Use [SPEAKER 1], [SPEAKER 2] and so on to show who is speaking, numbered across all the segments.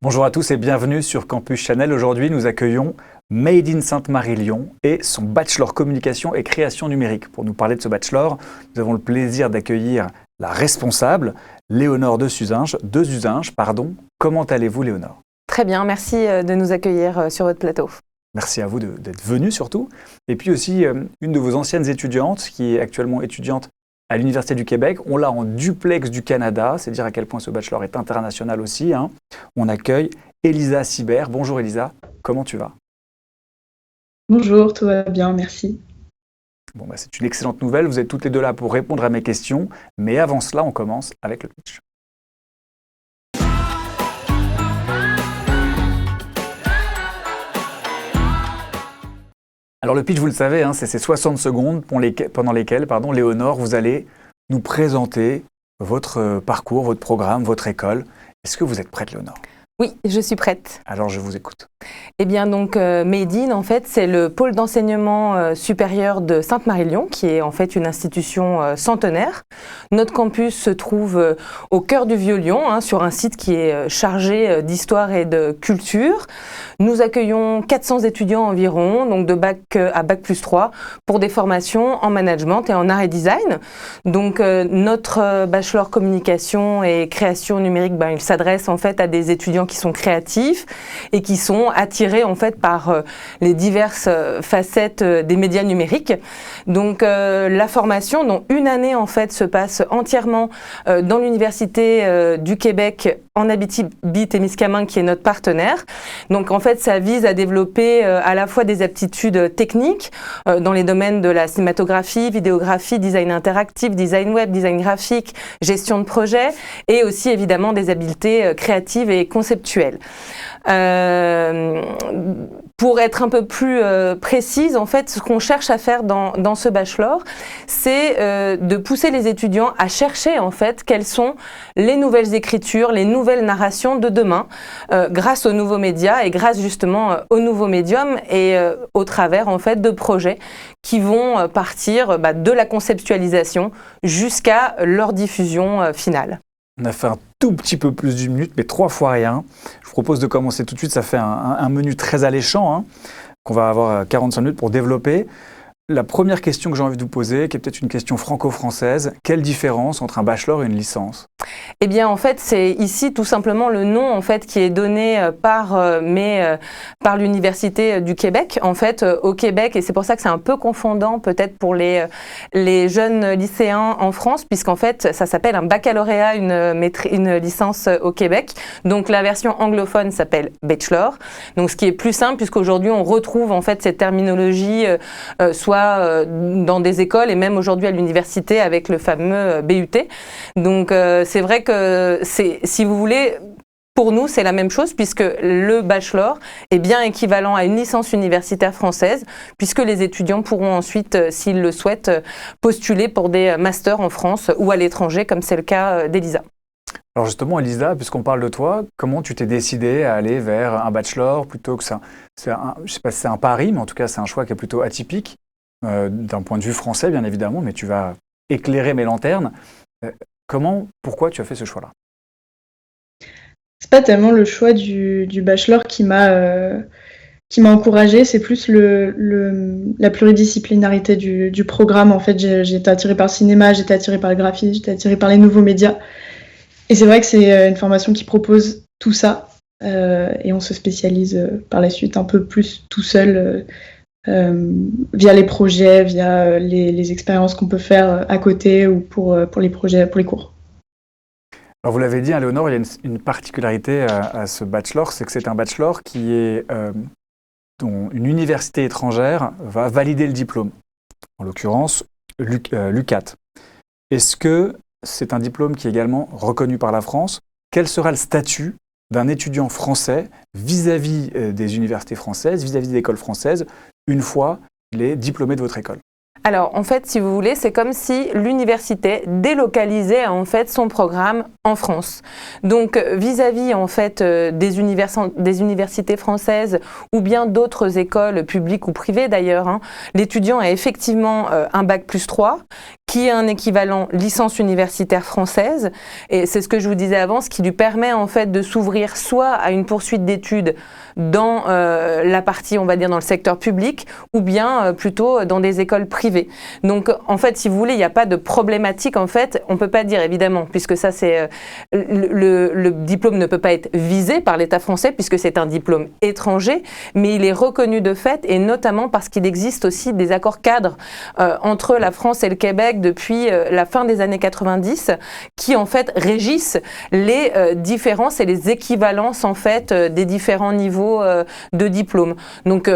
[SPEAKER 1] Bonjour à tous et bienvenue sur Campus Chanel. Aujourd'hui, nous accueillons Made in Sainte-Marie-Lyon et son bachelor communication et création numérique. Pour nous parler de ce bachelor, nous avons le plaisir d'accueillir la responsable, Léonore de Zuzinge. Comment allez-vous, Léonore?
[SPEAKER 2] Très bien, merci de nous accueillir sur votre plateau.
[SPEAKER 1] Merci à vous d'être venue surtout. Et puis aussi, une de vos anciennes étudiantes, qui est actuellement étudiante à l'Université du Québec. On l'a en duplex du Canada, c'est dire à quel point ce bachelor est international aussi. On accueille Elisa Sibert. Bonjour Elisa, comment tu vas?
[SPEAKER 3] Bonjour, tout va bien, merci.
[SPEAKER 1] Bon, c'est une excellente nouvelle, vous êtes toutes les deux là pour répondre à mes questions, mais avant cela, on commence avec le pitch. Alors le pitch, vous le savez, c'est ces 60 secondes pendant lesquelles, Léonore, vous allez nous présenter votre parcours, votre programme, votre école. Est-ce que vous êtes prête, Léonore?
[SPEAKER 2] Oui, je suis prête.
[SPEAKER 1] Alors je vous écoute.
[SPEAKER 2] Eh bien donc Made in, en fait, c'est le pôle d'enseignement supérieur de Sainte-Marie-Lyon, qui est en fait une institution centenaire. Notre campus se trouve au cœur du Vieux-Lyon, sur un site qui est chargé d'histoire et de culture. Nous accueillons 400 étudiants environ, donc de bac à bac plus 3, pour des formations en management et en art et design. Donc notre bachelor communication et création numérique, il s'adresse en fait à des étudiants qui sont créatifs et qui sont attirés en fait par les diverses facettes des médias numériques. Donc la formation, dont une année en fait se passe entièrement dans l'Université du Québec en Abitibi-Témiscamingue, qui est notre partenaire. Donc en fait, ça vise à développer à la fois des aptitudes techniques dans les domaines de la cinématographie, vidéographie, design interactif, design web, design graphique, gestion de projet, et aussi évidemment des habiletés créatives et conceptuelles. Pour être un peu plus précise, en fait, ce qu'on cherche à faire dans ce bachelor, c'est de pousser les étudiants à chercher en fait quelles sont les nouvelles écritures, les nouvelles narrations de demain, grâce aux nouveaux médias et grâce justement aux nouveaux médiums et au travers en fait de projets qui vont partir de la conceptualisation jusqu'à leur diffusion finale.
[SPEAKER 1] On a fait un tout petit peu plus d'une minute, mais 3 fois rien. Je vous propose de commencer tout de suite. Ça fait un menu très alléchant, qu'on va avoir 45 minutes pour développer. La première question que j'ai envie de vous poser, qui est peut-être une question franco-française, quelle différence entre un bachelor et une licence?
[SPEAKER 2] Eh bien, en fait, c'est ici tout simplement le nom en fait qui est donné par l'Université du Québec, en fait, au Québec, et c'est pour ça que c'est un peu confondant peut-être pour les jeunes lycéens en France, puisqu'en fait, ça s'appelle un baccalauréat, une licence au Québec. Donc, la version anglophone s'appelle bachelor. Donc, ce qui est plus simple, puisqu'aujourd'hui, on retrouve en fait cette terminologie soit dans des écoles et même aujourd'hui à l'université avec le fameux BUT. Donc, c'est vrai que si vous voulez, pour nous, c'est la même chose puisque le bachelor est bien équivalent à une licence universitaire française puisque les étudiants pourront ensuite, s'ils le souhaitent, postuler pour des masters en France ou à l'étranger, comme c'est le cas d'Elisa.
[SPEAKER 1] Alors justement, Elisa, puisqu'on parle de toi, comment tu t'es décidée à aller vers un bachelor plutôt que ça? Je ne sais pas si c'est un pari, mais en tout cas, c'est un choix qui est plutôt atypique d'un point de vue français, bien évidemment, mais tu vas éclairer mes lanternes. Pourquoi tu as fait ce choix-là?
[SPEAKER 3] C'est pas tellement le choix du bachelor qui m'a encouragée, c'est plus la pluridisciplinarité du programme. En fait, j'ai été attirée par le cinéma, j'ai été attirée par le graphisme, j'ai été attirée par les nouveaux médias. Et c'est vrai que c'est une formation qui propose tout ça. Et on se spécialise par la suite un peu plus tout seul via les projets, via les expériences qu'on peut faire à côté ou pour les projets, pour les cours.
[SPEAKER 1] Alors vous l'avez dit, Léonore, il y a une particularité à ce bachelor, c'est que c'est un bachelor dont une université étrangère va valider le diplôme, en l'occurrence l'UQAT. Est-ce que c'est un diplôme qui est également reconnu par la France? Quel sera le statut d'un étudiant français vis-à-vis des universités françaises, vis-à-vis des écoles françaises, une fois qu'il est diplômé de votre école?
[SPEAKER 2] Alors, en fait, si vous voulez, c'est comme si l'université délocalisait en fait son programme en France. Donc, vis-à-vis en fait des universités françaises ou bien d'autres écoles publiques ou privées d'ailleurs, l'étudiant a effectivement un bac plus 3 qui est un équivalent licence universitaire française. Et c'est ce que je vous disais avant, ce qui lui permet en fait de s'ouvrir soit à une poursuite d'études dans la partie, on va dire, dans le secteur public, ou bien plutôt dans des écoles privées. Donc, en fait, si vous voulez, il n'y a pas de problématique, en fait, on ne peut pas dire, évidemment, puisque ça, c'est le diplôme ne peut pas être visé par l'État français, puisque c'est un diplôme étranger, mais il est reconnu de fait, et notamment parce qu'il existe aussi des accords cadres entre la France et le Québec depuis la fin des années 90, qui, en fait, régissent les différences et les équivalences, en fait, des différents niveaux de diplôme. Donc,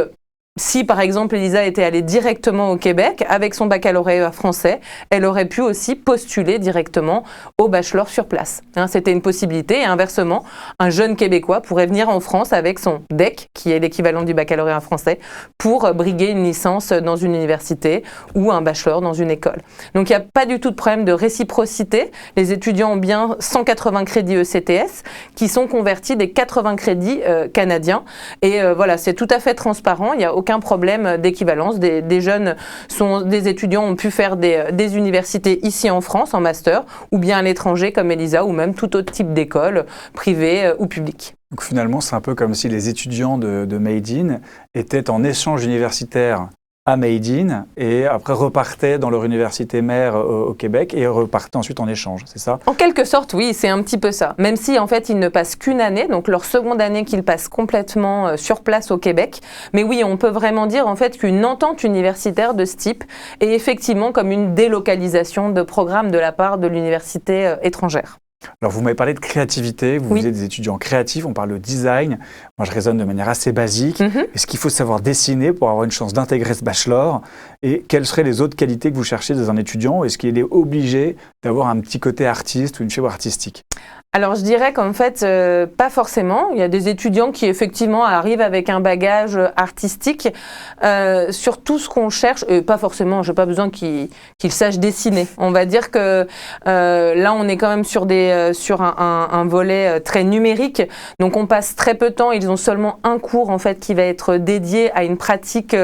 [SPEAKER 2] si par exemple Elisa était allée directement au Québec avec son baccalauréat français, elle aurait pu aussi postuler directement au bachelor sur place. C'était une possibilité et inversement, un jeune Québécois pourrait venir en France avec son DEC, qui est l'équivalent du baccalauréat français, pour briguer une licence dans une université ou un bachelor dans une école. Donc il n'y a pas du tout de problème de réciprocité. Les étudiants ont bien 180 crédits ECTS qui sont convertis des 80 crédits canadiens. Et voilà, c'est tout à fait transparent. Il y a aucun problème d'équivalence. Des étudiants ont pu faire des universités ici en France en master ou bien à l'étranger comme Elisa ou même tout autre type d'école privée ou publique.
[SPEAKER 1] Donc finalement, c'est un peu comme si les étudiants de Made In étaient en échange universitaire à Made In et après repartaient dans leur université mère au Québec et repartaient ensuite en échange, c'est ça?
[SPEAKER 2] En quelque sorte, oui, c'est un petit peu ça. Même si en fait ils ne passent qu'une année, donc leur seconde année qu'ils passent complètement sur place au Québec. Mais oui, on peut vraiment dire en fait qu'une entente universitaire de ce type est effectivement comme une délocalisation de programme de la part de l'université étrangère.
[SPEAKER 1] Alors, vous m'avez parlé de créativité, vous êtes des étudiants créatifs, on parle de design. Moi, je raisonne de manière assez basique. Est-ce qu'il faut savoir dessiner pour avoir une chance d'intégrer ce bachelor? Et quelles seraient les autres qualités que vous cherchez dans un étudiant? Est-ce qu'il est obligé d'avoir un petit côté artiste ou une fibre artistique?
[SPEAKER 2] Alors, je dirais qu'en fait, pas forcément. Il y a des étudiants qui, effectivement, arrivent avec un bagage artistique sur tout ce qu'on cherche. Et pas forcément, j'ai pas besoin qu'ils sachent dessiner. On va dire que là, on est quand même sur un volet très numérique. Donc, on passe très peu de temps. Ils ont seulement un cours, en fait, qui va être dédié à une pratique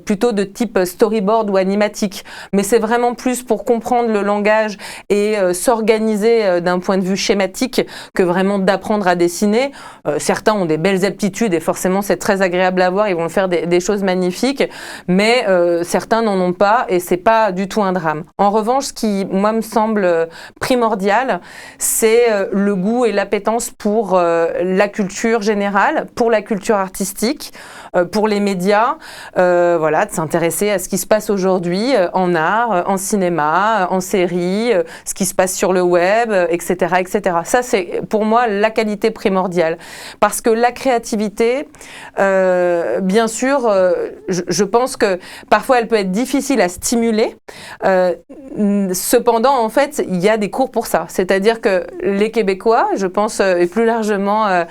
[SPEAKER 2] plutôt de type storyboard ou animatique. Mais c'est vraiment plus pour comprendre le langage et s'organiser d'un point de vue schématique que vraiment d'apprendre à dessiner. Certains ont des belles aptitudes et forcément c'est très agréable à voir, ils vont faire des choses magnifiques, mais certains n'en ont pas et c'est pas du tout un drame. En revanche, ce qui moi me semble primordial, c'est le goût et l'appétence pour la culture générale, pour la culture artistique, pour les médias, voilà, de s'intéresser à ce qui se passe aujourd'hui en art, en cinéma, en série, ce qui se passe sur le web, etc., etc. Ça, c'est pour moi la qualité primordiale. Parce que la créativité, bien sûr, je pense que parfois elle peut être difficile à stimuler. Cependant, en fait, il y a des cours pour ça. C'est-à-dire que les Québécois, je pense, et plus largement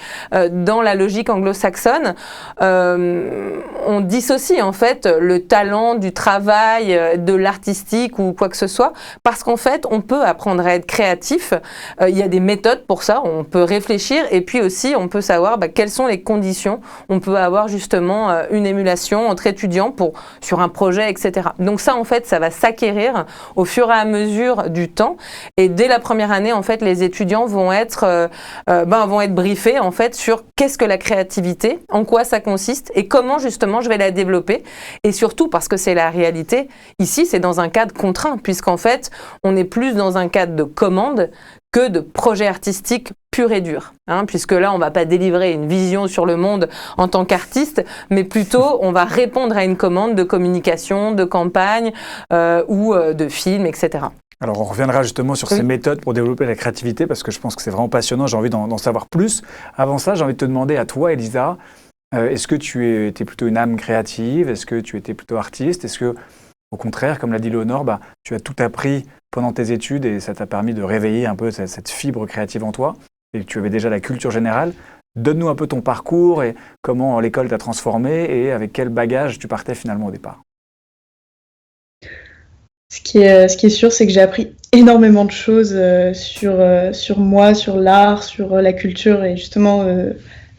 [SPEAKER 2] dans la logique anglo-saxonne, on dissocie en fait le talent du travail, de l'artistique ou quoi que ce soit, parce qu'en fait, on peut apprendre à être créatif. Il y a des méthodes pour ça, on peut réfléchir et puis aussi on peut savoir quelles sont les conditions. On peut avoir justement une émulation entre étudiants sur un projet, etc. Donc ça, en fait, ça va s'acquérir au fur et à mesure du temps. Et dès la première année, en fait, les étudiants vont être briefés en fait sur qu'est-ce que la créativité, en quoi ça consiste et comment justement je vais la développer. Et surtout parce que c'est la réalité. Ici, c'est dans un cadre contraint puisqu'en fait, on est plus dans un cadre de commande que de projet artistique pur et dur. Puisque là, on ne va pas délivrer une vision sur le monde en tant qu'artiste, mais plutôt, on va répondre à une commande de communication, de campagne ou de film, etc.
[SPEAKER 1] Alors, on reviendra justement sur ces méthodes pour développer la créativité, parce que je pense que c'est vraiment passionnant, j'ai envie d'en savoir plus. Avant ça, j'ai envie de te demander à toi, Elisa, est-ce que tu étais plutôt une âme créative? Est-ce que tu étais plutôt artiste? Est-ce que, au contraire, comme l'a dit Léonore, tu as tout appris pendant tes études et ça t'a permis de réveiller un peu cette fibre créative en toi et tu avais déjà la culture générale? Donne-nous un peu ton parcours et comment l'école t'a transformé et avec quel bagage tu partais finalement au départ.
[SPEAKER 3] Ce qui est sûr, c'est que j'ai appris énormément de choses sur moi, sur l'art, sur la culture et justement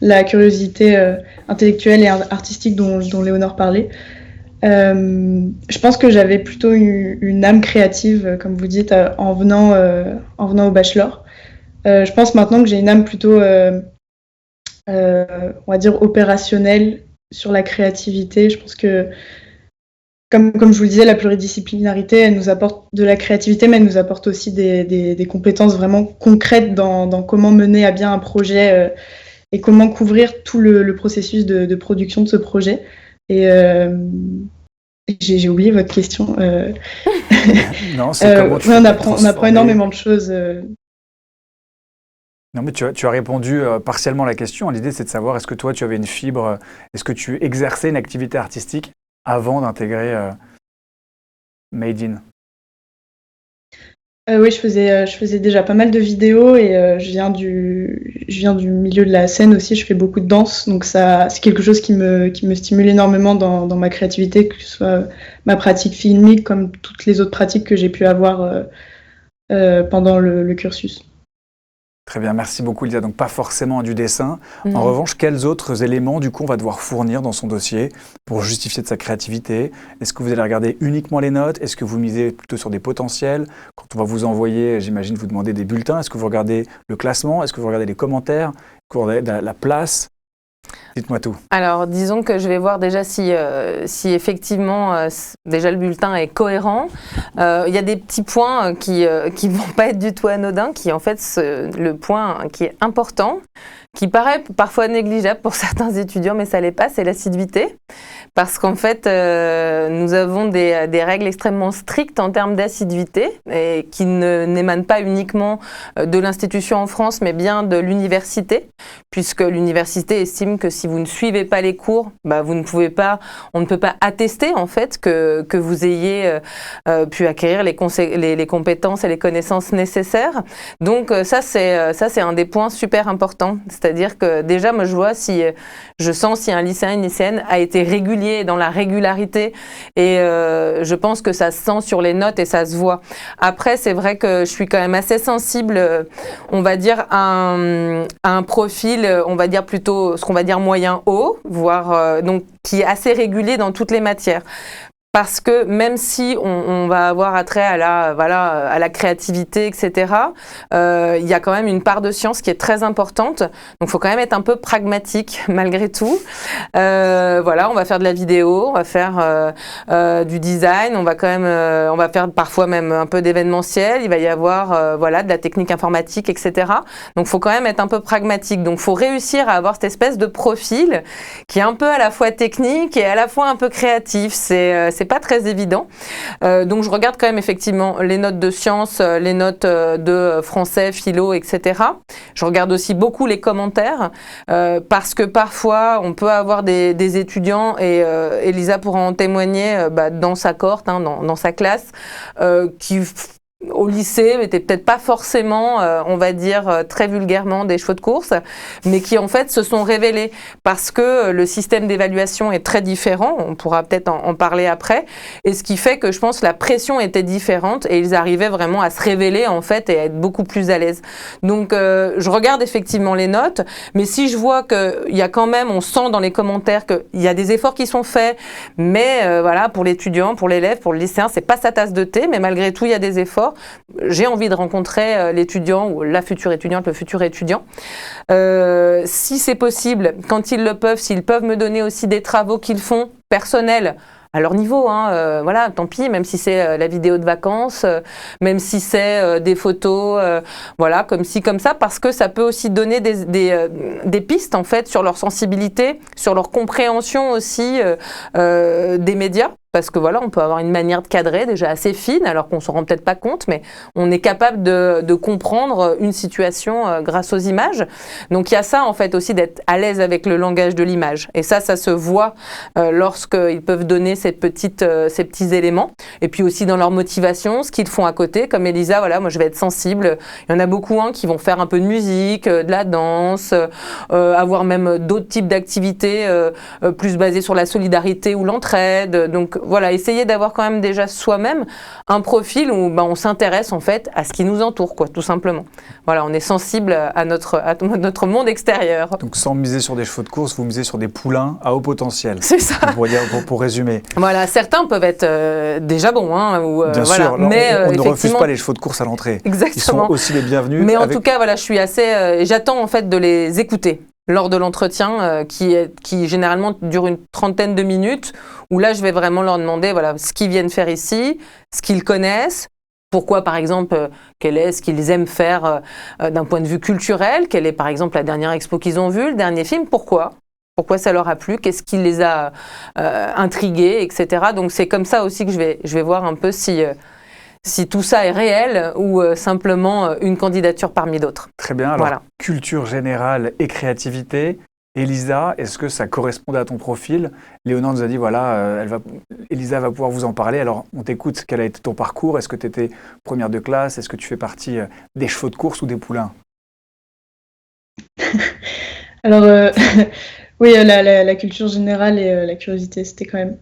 [SPEAKER 3] la curiosité intellectuelle et artistique dont Léonore parlait. Je pense que j'avais plutôt une âme créative, comme vous dites, en venant au bachelor. Je pense maintenant que j'ai une âme plutôt, on va dire, opérationnelle sur la créativité. Je pense que, comme je vous le disais, la pluridisciplinarité, elle nous apporte de la créativité, mais elle nous apporte aussi des compétences vraiment concrètes dans comment mener à bien un projet et comment couvrir tout le processus de production de ce projet. Et j'ai oublié votre question.
[SPEAKER 1] Non, c'est comment tu fais
[SPEAKER 3] on
[SPEAKER 1] pour
[SPEAKER 3] apprend
[SPEAKER 1] transformer-
[SPEAKER 3] énormément de choses.
[SPEAKER 1] Non, mais tu as répondu partiellement à la question. L'idée, c'est de savoir, est-ce que toi, tu avais une fibre, est-ce que tu exerçais une activité artistique avant d'intégrer Made In?
[SPEAKER 3] Oui, je faisais déjà pas mal de vidéos et je viens du milieu de la scène aussi. Je fais beaucoup de danse, donc ça, c'est quelque chose qui me stimule énormément dans ma créativité, que ce soit ma pratique filmique comme toutes les autres pratiques que j'ai pu avoir pendant le cursus.
[SPEAKER 1] Très bien, merci beaucoup Lisa. Donc pas forcément du dessin. En
[SPEAKER 2] Non.
[SPEAKER 1] revanche, quels autres éléments du coup on va devoir fournir dans son dossier pour justifier de sa créativité? Est-ce que vous allez regarder uniquement les notes? Est-ce que vous misez plutôt sur des potentiels? Quand on va vous envoyer, j'imagine, vous demander des bulletins. Est-ce que vous regardez le classement? Est-ce que vous regardez les commentaires? Est-ce que vous regardez la place? Dites-moi tout.
[SPEAKER 2] Alors, disons que je vais voir déjà si effectivement, déjà le bulletin est cohérent. Il y a des petits points qui vont pas être du tout anodins, qui en fait, le point qui est important, qui paraît parfois négligeable pour certains étudiants, mais ça l'est pas, c'est l'assiduité. Parce qu'en fait, nous avons des règles extrêmement strictes en termes d'assiduité et qui n'émanent pas uniquement de l'institution en France, mais bien de l'université, puisque l'université estime que si vous ne suivez pas les cours, bah, on ne peut pas attester en fait que vous ayez pu acquérir les compétences et les connaissances nécessaires. Donc ça c'est un des points super importants. C'est-à-dire que déjà, moi, je sens si un lycéen, une lycéenne a été régulier dans la régularité et je pense que ça se sent sur les notes et ça se voit. Après, c'est vrai que je suis quand même assez sensible, on va dire, à un profil, on va dire plutôt ce qu'on va dire moyen-haut, voire donc qui est assez régulier dans toutes les matières. Parce que même si on va avoir attrait à la créativité, etc., il y a quand même une part de science qui est très importante. Donc, il faut quand même être un peu pragmatique malgré tout. On va faire de la vidéo, on va faire du design, on va faire parfois même un peu d'événementiel. Il va y avoir de la technique informatique, etc. Donc, il faut quand même être un peu pragmatique. Donc, il faut réussir à avoir cette espèce de profil qui est un peu à la fois technique et à la fois un peu créatif. C'est pas très évident. Donc, je regarde quand même effectivement les notes de sciences, les notes de français, philo, etc. Je regarde aussi beaucoup les commentaires parce que parfois, on peut avoir des étudiants, et Elisa pourra en témoigner, dans sa cohorte, dans sa classe, qui au lycée n'étaient peut-être pas forcément, on va dire très vulgairement, des chevaux de course, mais qui en fait se sont révélés parce que le système d'évaluation est très différent, on pourra peut-être en parler après, et ce qui fait que je pense que la pression était différente et ils arrivaient vraiment à se révéler en fait et à être beaucoup plus à l'aise. Donc je regarde effectivement les notes, mais si je vois qu'il y a quand même, on sent dans les commentaires qu'il y a des efforts qui sont faits, mais pour l'étudiant, pour l'élève, pour le lycéen, c'est pas sa tasse de thé, mais malgré tout il y a des efforts. J'ai envie de rencontrer l'étudiant ou la future étudiante, le futur étudiant. Si c'est possible, quand ils le peuvent, s'ils peuvent me donner aussi des travaux qu'ils font personnels, à leur niveau, tant pis, même si c'est la vidéo de vacances, même si c'est des photos, comme ci, comme ça, parce que ça peut aussi donner des pistes, en fait, sur leur sensibilité, sur leur compréhension aussi des médias. Parce que on peut avoir une manière de cadrer déjà assez fine, alors qu'on ne s'en rend peut-être pas compte, mais on est capable de comprendre une situation grâce aux images. Donc il y a ça en fait aussi, d'être à l'aise avec le langage de l'image. Et ça se voit lorsqu'ils peuvent donner ces petits éléments. Et puis aussi dans leur motivation, ce qu'ils font à côté. Comme Elisa, moi je vais être sensible. Il y en a beaucoup qui vont faire un peu de musique, de la danse, avoir même d'autres types d'activités plus basées sur la solidarité ou l'entraide. Donc voilà, essayer d'avoir quand même déjà soi-même un profil où on s'intéresse en fait à ce qui nous entoure, quoi, tout simplement. Voilà, on est sensible à notre monde extérieur.
[SPEAKER 1] Donc sans miser sur des chevaux de course, vous misez sur des poulains à haut potentiel.
[SPEAKER 2] C'est ça.
[SPEAKER 1] Pour résumer.
[SPEAKER 2] Voilà, certains peuvent être déjà bons.
[SPEAKER 1] Bien
[SPEAKER 2] voilà.
[SPEAKER 1] sûr,
[SPEAKER 2] mais
[SPEAKER 1] on ne refuse pas les chevaux de course à l'entrée.
[SPEAKER 2] Exactement.
[SPEAKER 1] Ils sont aussi les bienvenus.
[SPEAKER 2] Mais en tout cas, voilà, je suis assez... j'attends en fait de les écouter lors de l'entretien qui généralement dure une trentaine de minutes, où là, je vais vraiment leur demander voilà, ce qu'ils viennent faire ici, ce qu'ils connaissent, pourquoi, par exemple, quel est ce qu'ils aiment faire d'un point de vue culturel, quelle est, par exemple, la dernière expo qu'ils ont vue, le dernier film, pourquoi ça leur a plu, qu'est-ce qui les a intrigués, etc. Donc, c'est comme ça aussi que je vais voir un peu si tout ça est réel ou simplement une candidature parmi d'autres.
[SPEAKER 1] Très bien. Alors,
[SPEAKER 2] voilà.
[SPEAKER 1] Culture générale et créativité. Elisa, est-ce que ça correspondait à ton profil? Léonore nous a dit, voilà, Elisa va pouvoir vous en parler. Alors, on t'écoute. Quel a été ton parcours? Est-ce que tu étais première de classe? Est-ce que tu fais partie des chevaux de course ou des poulains?
[SPEAKER 3] Alors, oui, la culture générale et la curiosité, c'était quand même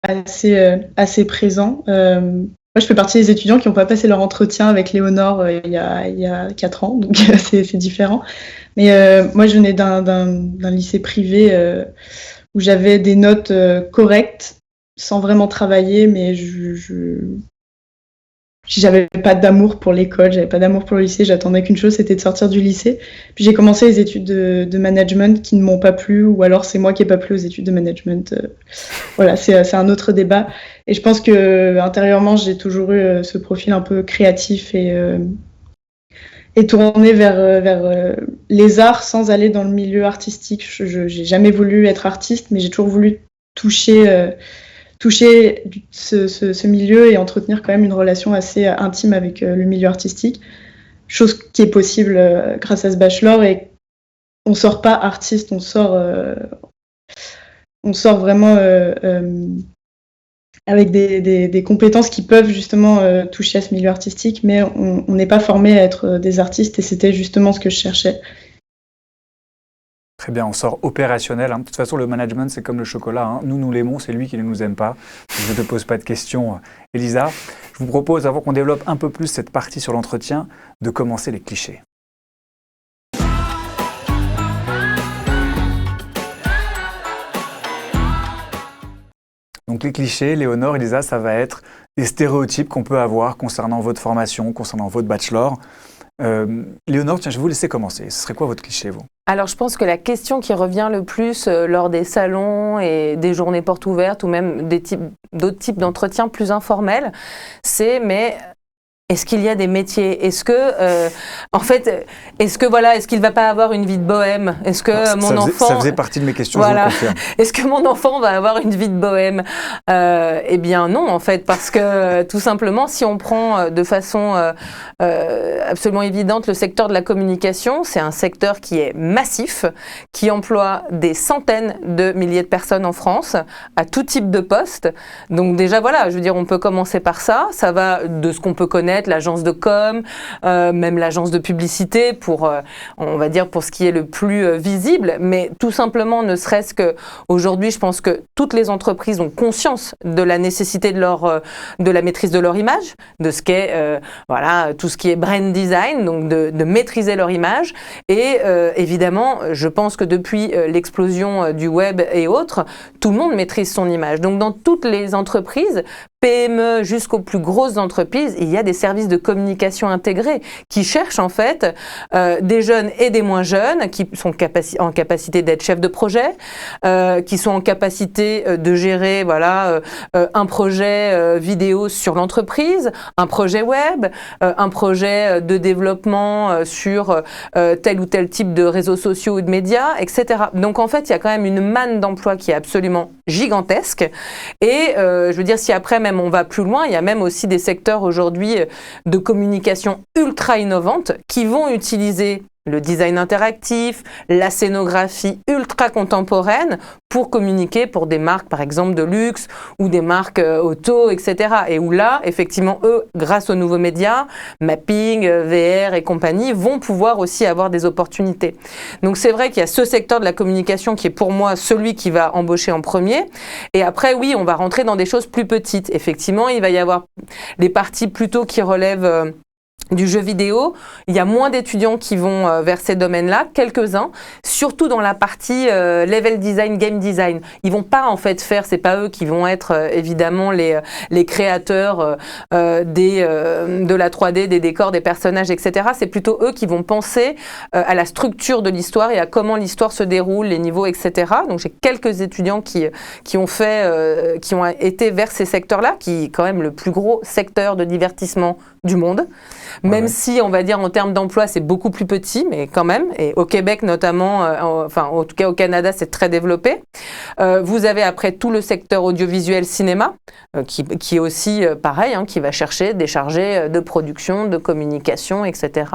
[SPEAKER 3] assez présent. Moi, je fais partie des étudiants qui n'ont pas passé leur entretien avec Léonore il y a 4 ans, donc c'est différent. Mais moi, je venais d'un lycée privé où j'avais des notes correctes, sans vraiment travailler, mais j'avais pas d'amour pour l'école, j'avais pas d'amour pour le lycée, j'attendais qu'une chose, c'était de sortir du lycée. Puis j'ai commencé les études de management qui ne m'ont pas plu, ou alors c'est moi qui n'ai pas plu aux études de management. Voilà, c'est un autre débat. Et je pense que intérieurement, j'ai toujours eu ce profil un peu créatif et tourné vers les arts sans aller dans le milieu artistique. J'ai jamais voulu être artiste, mais j'ai toujours voulu toucher ce milieu et entretenir quand même une relation assez intime avec le milieu artistique, chose qui est possible grâce à ce bachelor. Et on sort pas artiste, on sort vraiment avec des compétences qui peuvent justement toucher à ce milieu artistique, mais on n'est pas formé à être des artistes, et c'était justement ce que je cherchais.
[SPEAKER 1] Très bien, on sort opérationnel. De toute façon, le management, c'est comme le chocolat. Nous l'aimons, c'est lui qui ne nous aime pas. Je ne te pose pas de questions, Elisa. Je vous propose, avant qu'on développe un peu plus cette partie sur l'entretien, de commencer les clichés. Donc les clichés, Léonore, Elisa, ça va être des stéréotypes qu'on peut avoir concernant votre formation, concernant votre bachelor. Léonore, tiens, je vais vous laisser commencer. Ce serait quoi votre cliché, vous?
[SPEAKER 2] Alors, je pense que la question qui revient le plus lors des salons et des journées portes ouvertes ou même d'autres types d'entretiens plus informels, c'est mais est-ce qu'il y a des métiers? Est-ce que, en fait, est-ce qu'il va pas avoir une vie de bohème? Est-ce que mon enfant...
[SPEAKER 1] Ça faisait partie de mes questions,
[SPEAKER 2] voilà.
[SPEAKER 1] je vous le confirme.
[SPEAKER 2] Est-ce que mon enfant va avoir une vie de bohème? Eh bien non, en fait, parce que tout simplement, si on prend de façon absolument évidente le secteur de la communication, c'est un secteur qui est massif, qui emploie des centaines de milliers de personnes en France, à tout type de postes. Donc déjà, voilà, je veux dire, on peut commencer par ça. Ça va de ce qu'on peut connaître, l'agence de com, même l'agence de publicité pour, on va dire, pour ce qui est le plus visible, mais tout simplement, ne serait-ce que aujourd'hui, je pense que toutes les entreprises ont conscience de la nécessité de la maîtrise de leur image, de ce qu'est, voilà, tout ce qui est brand design, donc de maîtriser leur image. Et évidemment, je pense que depuis l'explosion du web et autres, tout le monde maîtrise son image. Donc dans toutes les entreprises, PME jusqu'aux plus grosses entreprises, il y a des services de communication intégrés qui cherchent en fait des jeunes et des moins jeunes qui sont en capacité d'être chefs de projet, qui sont en capacité de gérer voilà, un projet vidéo sur l'entreprise, un projet web, un projet de développement sur tel ou tel type de réseaux sociaux ou de médias, etc. Donc en fait, il y a quand même une manne d'emploi qui est absolument gigantesque. Et je veux dire, si après même on va plus loin, il y a même aussi des secteurs aujourd'hui de communication ultra innovantes qui vont utiliser le design interactif, la scénographie ultra contemporaine pour communiquer pour des marques, par exemple, de luxe ou des marques auto, etc. Et où là, effectivement, eux, grâce aux nouveaux médias, mapping, VR et compagnie, vont pouvoir aussi avoir des opportunités. Donc c'est vrai qu'il y a ce secteur de la communication qui est pour moi celui qui va embaucher en premier. Et après, oui, on va rentrer dans des choses plus petites. Effectivement, il va y avoir les parties plutôt qui relèvent du jeu vidéo. Il y a moins d'étudiants qui vont vers ces domaines-là, quelques-uns, surtout dans la partie level design, game design. Ils vont pas en fait faire, c'est pas eux qui vont être évidemment les créateurs de la 3D, des décors, des personnages, etc. C'est plutôt eux qui vont penser à la structure de l'histoire et à comment l'histoire se déroule, les niveaux, etc. Donc j'ai quelques étudiants qui ont été vers ces secteurs-là, qui est quand même le plus gros secteur de divertissement du monde. Même si, on va dire, en termes d'emploi, c'est beaucoup plus petit, mais quand même. Et au Québec, notamment, enfin, en tout cas au Canada, c'est très développé. Vous avez après tout le secteur audiovisuel cinéma, qui est aussi pareil, hein, qui va chercher des chargés de production, de communication, etc.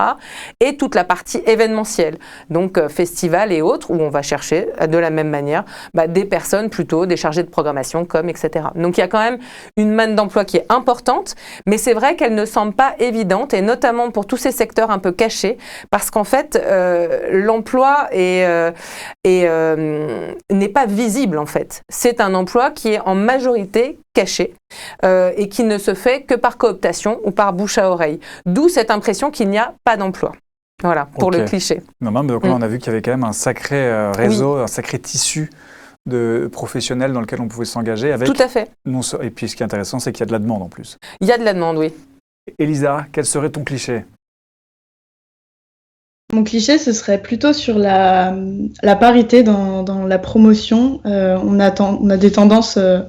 [SPEAKER 2] Et toute la partie événementielle, donc festival et autres, où on va chercher de la même manière des personnes plutôt, des chargés de programmation, com, etc. Donc il y a quand même une manne d'emploi qui est importante, mais c'est vrai qu'elle ne semble pas évidente, et notamment pour tous ces secteurs un peu cachés, parce qu'en fait, l'emploi n'est pas visible, en fait. C'est un emploi qui est en majorité caché et qui ne se fait que par cooptation ou par bouche à oreille. D'où cette impression qu'il n'y a pas d'emploi. Voilà, pour le cliché.
[SPEAKER 1] Non, mais donc là, on a vu qu'il y avait quand même un sacré réseau, un sacré tissu de professionnels dans lequel on pouvait s'engager. Avec,
[SPEAKER 2] tout à fait.
[SPEAKER 1] Et puis ce qui est intéressant, c'est qu'il y a de la demande en plus.
[SPEAKER 2] Il y a de la demande, oui.
[SPEAKER 1] Elisa, quel serait ton cliché ?
[SPEAKER 3] Mon cliché, ce serait plutôt sur la parité dans la promotion. On a des tendances à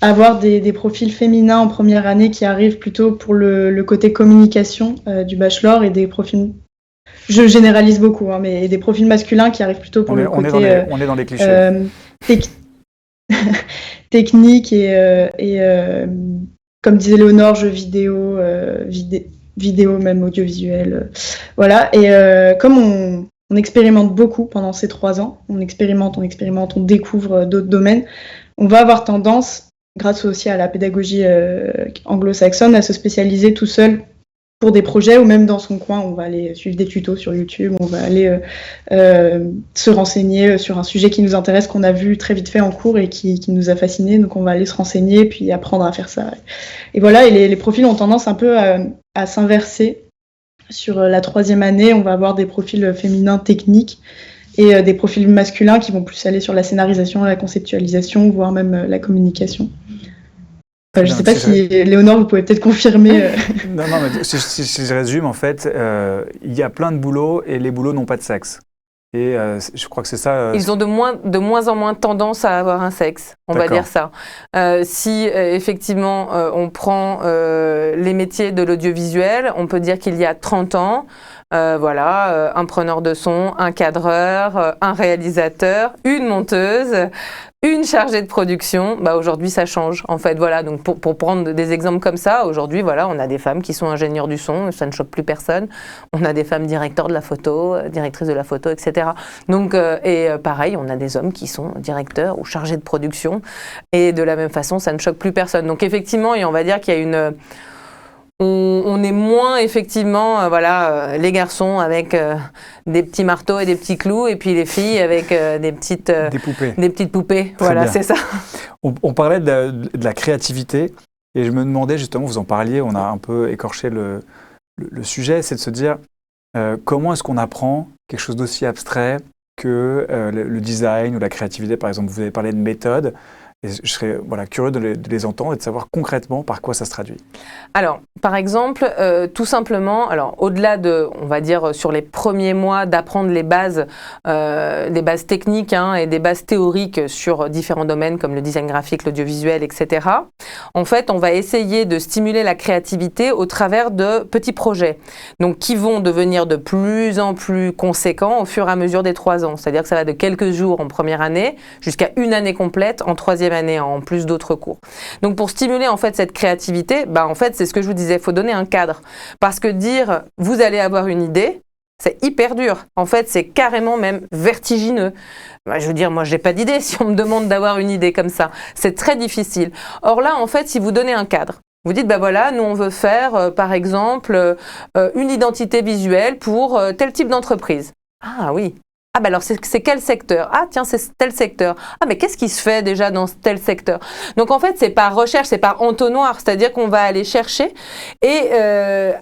[SPEAKER 3] avoir des profils féminins en première année qui arrivent plutôt pour le côté communication du bachelor, et des profils, je généralise beaucoup, hein, mais des profils masculins qui arrivent plutôt pour le côté
[SPEAKER 1] on est dans les clichés.
[SPEAKER 3] Technique et comme disait Léonore, jeux vidéo, vidéo même audiovisuel, voilà. Et comme on expérimente beaucoup pendant ces 3 ans, on expérimente, on découvre d'autres domaines, on va avoir tendance, grâce aussi à la pédagogie anglo-saxonne, à se spécialiser tout seul pour des projets, ou même dans son coin. On va aller suivre des tutos sur YouTube, on va aller se renseigner sur un sujet qui nous intéresse, qu'on a vu très vite fait en cours et qui nous a fascinés, donc on va aller se renseigner puis apprendre à faire ça. Et voilà, et les profils ont tendance un peu à s'inverser. Sur la 3e année, on va avoir des profils féminins techniques et des profils masculins qui vont plus aller sur la scénarisation, la conceptualisation, voire même la communication. Je ne sais pas si, Léonore, vous pouvez peut-être confirmer.
[SPEAKER 1] Non, mais si je résume, en fait, il y a plein de boulots et les boulots n'ont pas de sexe. Et je crois que c'est ça.
[SPEAKER 2] Ils ont de moins en moins tendance à avoir un sexe, on va dire ça. Si effectivement on prend les métiers de l'audiovisuel, on peut dire qu'il y a 30 ans, un preneur de son, un cadreur, un réalisateur, une monteuse, une chargée de production. Aujourd'hui, ça change. En fait, voilà. Donc, pour prendre des exemples comme ça, aujourd'hui, voilà, on a des femmes qui sont ingénieures du son, ça ne choque plus personne. On a des femmes directeurs de la photo, directrices de la photo, etc. Donc, pareil, on a des hommes qui sont directeurs ou chargés de production. Et de la même façon, ça ne choque plus personne. Donc, effectivement, et on va dire qu'il y a une... On est moins, effectivement, les garçons avec des petits marteaux et des petits clous, et puis les filles avec des petites poupées. Voilà, c'est ça.
[SPEAKER 1] On parlait de la créativité, et je me demandais justement, vous en parliez, on a un peu écorché le sujet, c'est de se dire comment est-ce qu'on apprend quelque chose d'aussi abstrait que le design ou la créativité, par exemple. Vous avez parlé de méthode. Et je serais curieux de les entendre et de savoir concrètement par quoi ça se traduit.
[SPEAKER 2] Alors, par exemple, tout simplement, au-delà de, on va dire, sur les premiers mois, d'apprendre les bases techniques et des bases théoriques sur différents domaines comme le design graphique, l'audiovisuel, etc. En fait, on va essayer de stimuler la créativité au travers de petits projets, donc qui vont devenir de plus en plus conséquents au fur et à mesure des 3 ans. C'est-à-dire que ça va de quelques jours en première année jusqu'à une année complète en 3e année, en plus d'autres cours. Donc pour stimuler en fait cette créativité, en fait c'est ce que je vous disais, il faut donner un cadre. Parce que dire vous allez avoir une idée, C'est hyper dur. En fait, c'est carrément même vertigineux. Je veux dire, moi, je n'ai pas d'idée si on me demande d'avoir une idée comme ça. C'est très difficile. Or là, en fait, si vous donnez un cadre, vous dites, voilà, nous, on veut faire, par exemple, une identité visuelle pour tel type d'entreprise. Ah oui. Ah alors c'est quel secteur? Ah tiens, c'est tel secteur. Ah mais qu'est-ce qui se fait déjà dans tel secteur? Donc en fait, c'est par recherche, c'est par entonnoir, c'est-à-dire qu'on va aller chercher et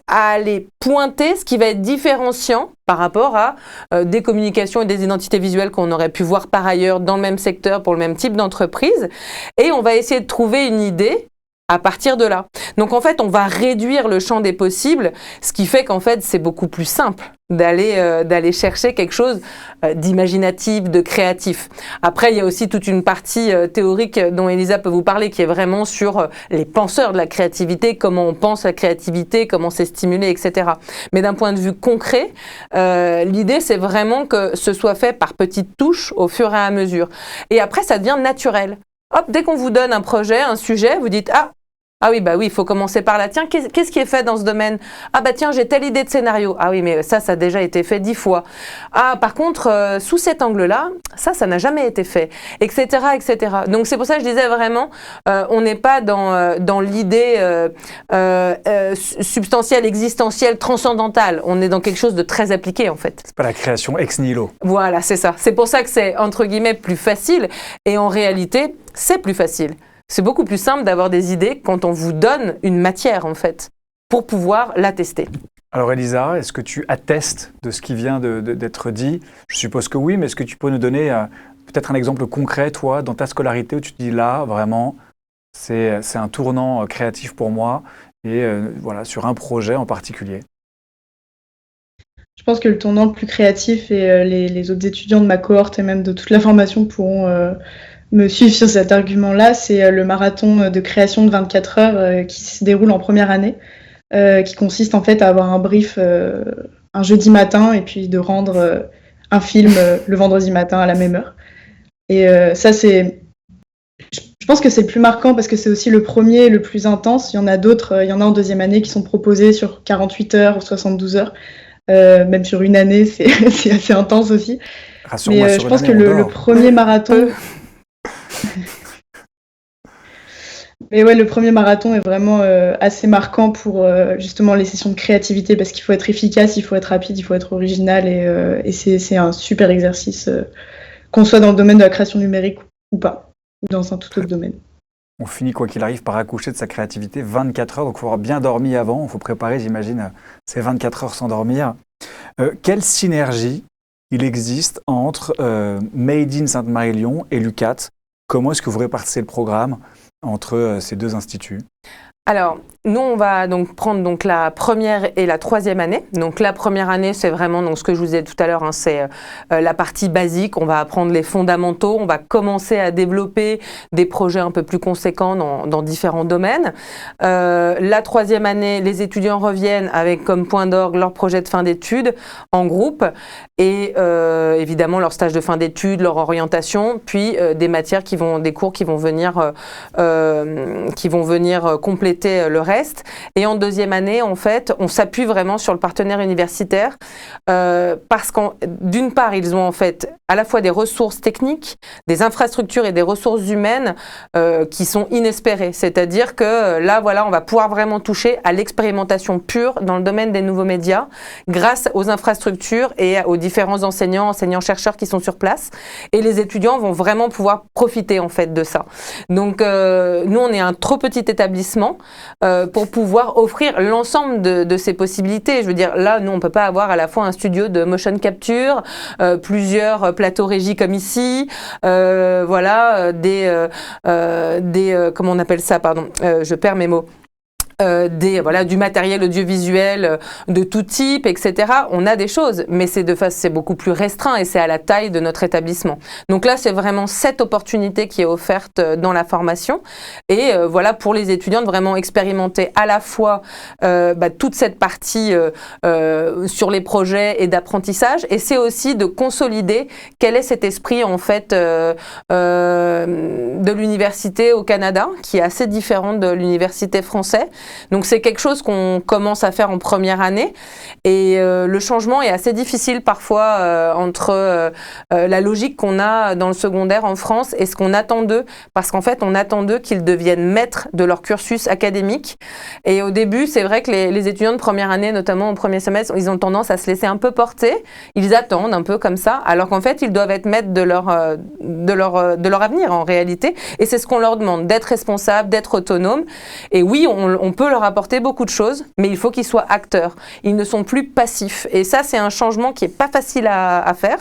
[SPEAKER 2] à aller pointer ce qui va être différenciant par rapport à des communications et des identités visuelles qu'on aurait pu voir par ailleurs dans le même secteur pour le même type d'entreprise. Et on va essayer de trouver une idée à partir de là. Donc en fait, on va réduire le champ des possibles, ce qui fait qu'en fait, c'est beaucoup plus simple d'aller chercher quelque chose d'imaginatif, de créatif. Après, il y a aussi toute une partie théorique dont Elisa peut vous parler, qui est vraiment sur les penseurs de la créativité, comment on pense la créativité, comment c'est stimulé, etc. Mais d'un point de vue concret, l'idée, c'est vraiment que ce soit fait par petites touches au fur et à mesure. Et après, ça devient naturel. Hop, dès qu'on vous donne un projet, un sujet, vous dites « Ah oui, il faut commencer par là. Tiens, qu'est-ce qui est fait dans ce domaine? Ah tiens, j'ai telle idée de scénario. Ah oui, mais ça a déjà été fait 10 fois. Ah, par contre, sous cet angle-là, ça n'a jamais été fait, etc., etc. Donc c'est pour ça que je disais vraiment, on n'est pas dans l'idée substantielle, existentielle, transcendantale. On est dans quelque chose de très appliqué, en fait.
[SPEAKER 1] C'est pas la création ex nihilo.
[SPEAKER 2] Voilà, c'est ça. C'est pour ça que c'est, entre guillemets, plus facile. Et en réalité, c'est plus facile. C'est beaucoup plus simple d'avoir des idées quand on vous donne une matière, en fait, pour pouvoir la tester.
[SPEAKER 1] Alors Elisa, est-ce que tu attestes de ce qui vient d'être dit? Je suppose que oui, mais est-ce que tu peux nous donner peut-être un exemple concret, toi, dans ta scolarité, où tu te dis là, vraiment, c'est un tournant créatif pour moi, et voilà, sur un projet en particulier?
[SPEAKER 3] Je pense que le tournant le plus créatif, et les autres étudiants de ma cohorte et même de toute la formation pourront me suivre sur cet argument-là, c'est le marathon de création de 24 heures qui se déroule en première année, qui consiste en fait à avoir un brief un jeudi matin et puis de rendre un film le vendredi matin à la même heure. Et ça, je pense que c'est le plus marquant parce que c'est aussi le premier, le plus intense. Il y en a d'autres, il y en a en deuxième année qui sont proposés sur 48 heures ou 72 heures. Même sur une année, c'est assez intense aussi. Mais je pense que le premier marathon... Mais ouais, le premier marathon est vraiment assez marquant pour justement les sessions de créativité parce qu'il faut être efficace, il faut être rapide, il faut être original et c'est un super exercice qu'on soit dans le domaine de la création numérique ou pas, ou dans un tout autre domaine.
[SPEAKER 1] On finit quoi qu'il arrive par accoucher de sa créativité 24 heures, donc il faut avoir bien dormi avant, il faut préparer, j'imagine, ces 24 heures sans dormir. Quelle synergie il existe entre Made in Sainte-Marie-Lyon et l'UQAT? Comment est-ce que vous répartissez le programme entre ces deux instituts?
[SPEAKER 2] Alors, nous, on va donc prendre la première et la troisième année. Donc, la première année, c'est vraiment ce que je vous disais tout à l'heure, c'est la partie basique. On va apprendre les fondamentaux. On va commencer à développer des projets un peu plus conséquents dans différents domaines. La troisième année, les étudiants reviennent avec comme point d'orgue leur projet de fin d'études en groupe et évidemment leur stage de fin d'études, leur orientation, puis des cours qui vont venir compléter le reste. Et en deuxième année, en fait, on s'appuie vraiment sur le partenaire universitaire parce que d'une part, ils ont en fait à la fois des ressources techniques, des infrastructures et des ressources humaines qui sont inespérées. C'est-à-dire que là, voilà, on va pouvoir vraiment toucher à l'expérimentation pure dans le domaine des nouveaux médias grâce aux infrastructures et aux différents enseignants-chercheurs qui sont sur place. Et les étudiants vont vraiment pouvoir profiter en fait de ça. Donc, nous, on est un trop petit établissement pour pouvoir offrir l'ensemble de ces possibilités. Je veux dire, là, nous, on ne peut pas avoir à la fois un studio de motion capture, plusieurs plateaux régie comme ici, voilà, comment on appelle ça, pardon, je perds mes mots. Du matériel audiovisuel de tout type, etc. On a des choses, mais c'est beaucoup plus restreint et c'est à la taille de notre établissement. Donc là, c'est vraiment cette opportunité qui est offerte dans la formation et voilà pour les étudiants de vraiment expérimenter à la fois toute cette partie sur les projets et d'apprentissage et c'est aussi de consolider quel est cet esprit en fait de l'université au Canada qui est assez différent de l'université française Donc c'est quelque chose qu'on commence à faire en première année et le changement est assez difficile parfois entre la logique qu'on a dans le secondaire en France et ce qu'on attend d'eux, parce qu'en fait on attend d'eux qu'ils deviennent maîtres de leur cursus académique. Et au début c'est vrai que les étudiants de première année, notamment au premier semestre, ils ont tendance à se laisser un peu porter, ils attendent un peu comme ça, alors qu'en fait ils doivent être maîtres de leur avenir en réalité, et c'est ce qu'on leur demande, d'être responsable, d'être autonome. Et oui, on peut leur apporter beaucoup de choses, mais il faut qu'ils soient acteurs. Ils ne sont plus passifs. Et ça, c'est un changement qui n'est pas facile à faire.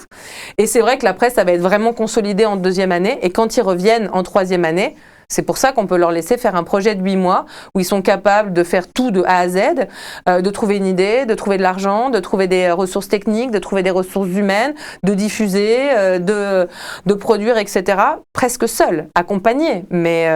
[SPEAKER 2] Et c'est vrai que l'après, ça va être vraiment consolidé en deuxième année. Et quand ils reviennent en troisième année, c'est pour ça qu'on peut leur laisser faire un projet de 8 mois où ils sont capables de faire tout de A à Z, de trouver une idée, de trouver de l'argent, de trouver des ressources techniques, de trouver des ressources humaines, de diffuser, de produire, etc. Presque seuls, accompagnés, mais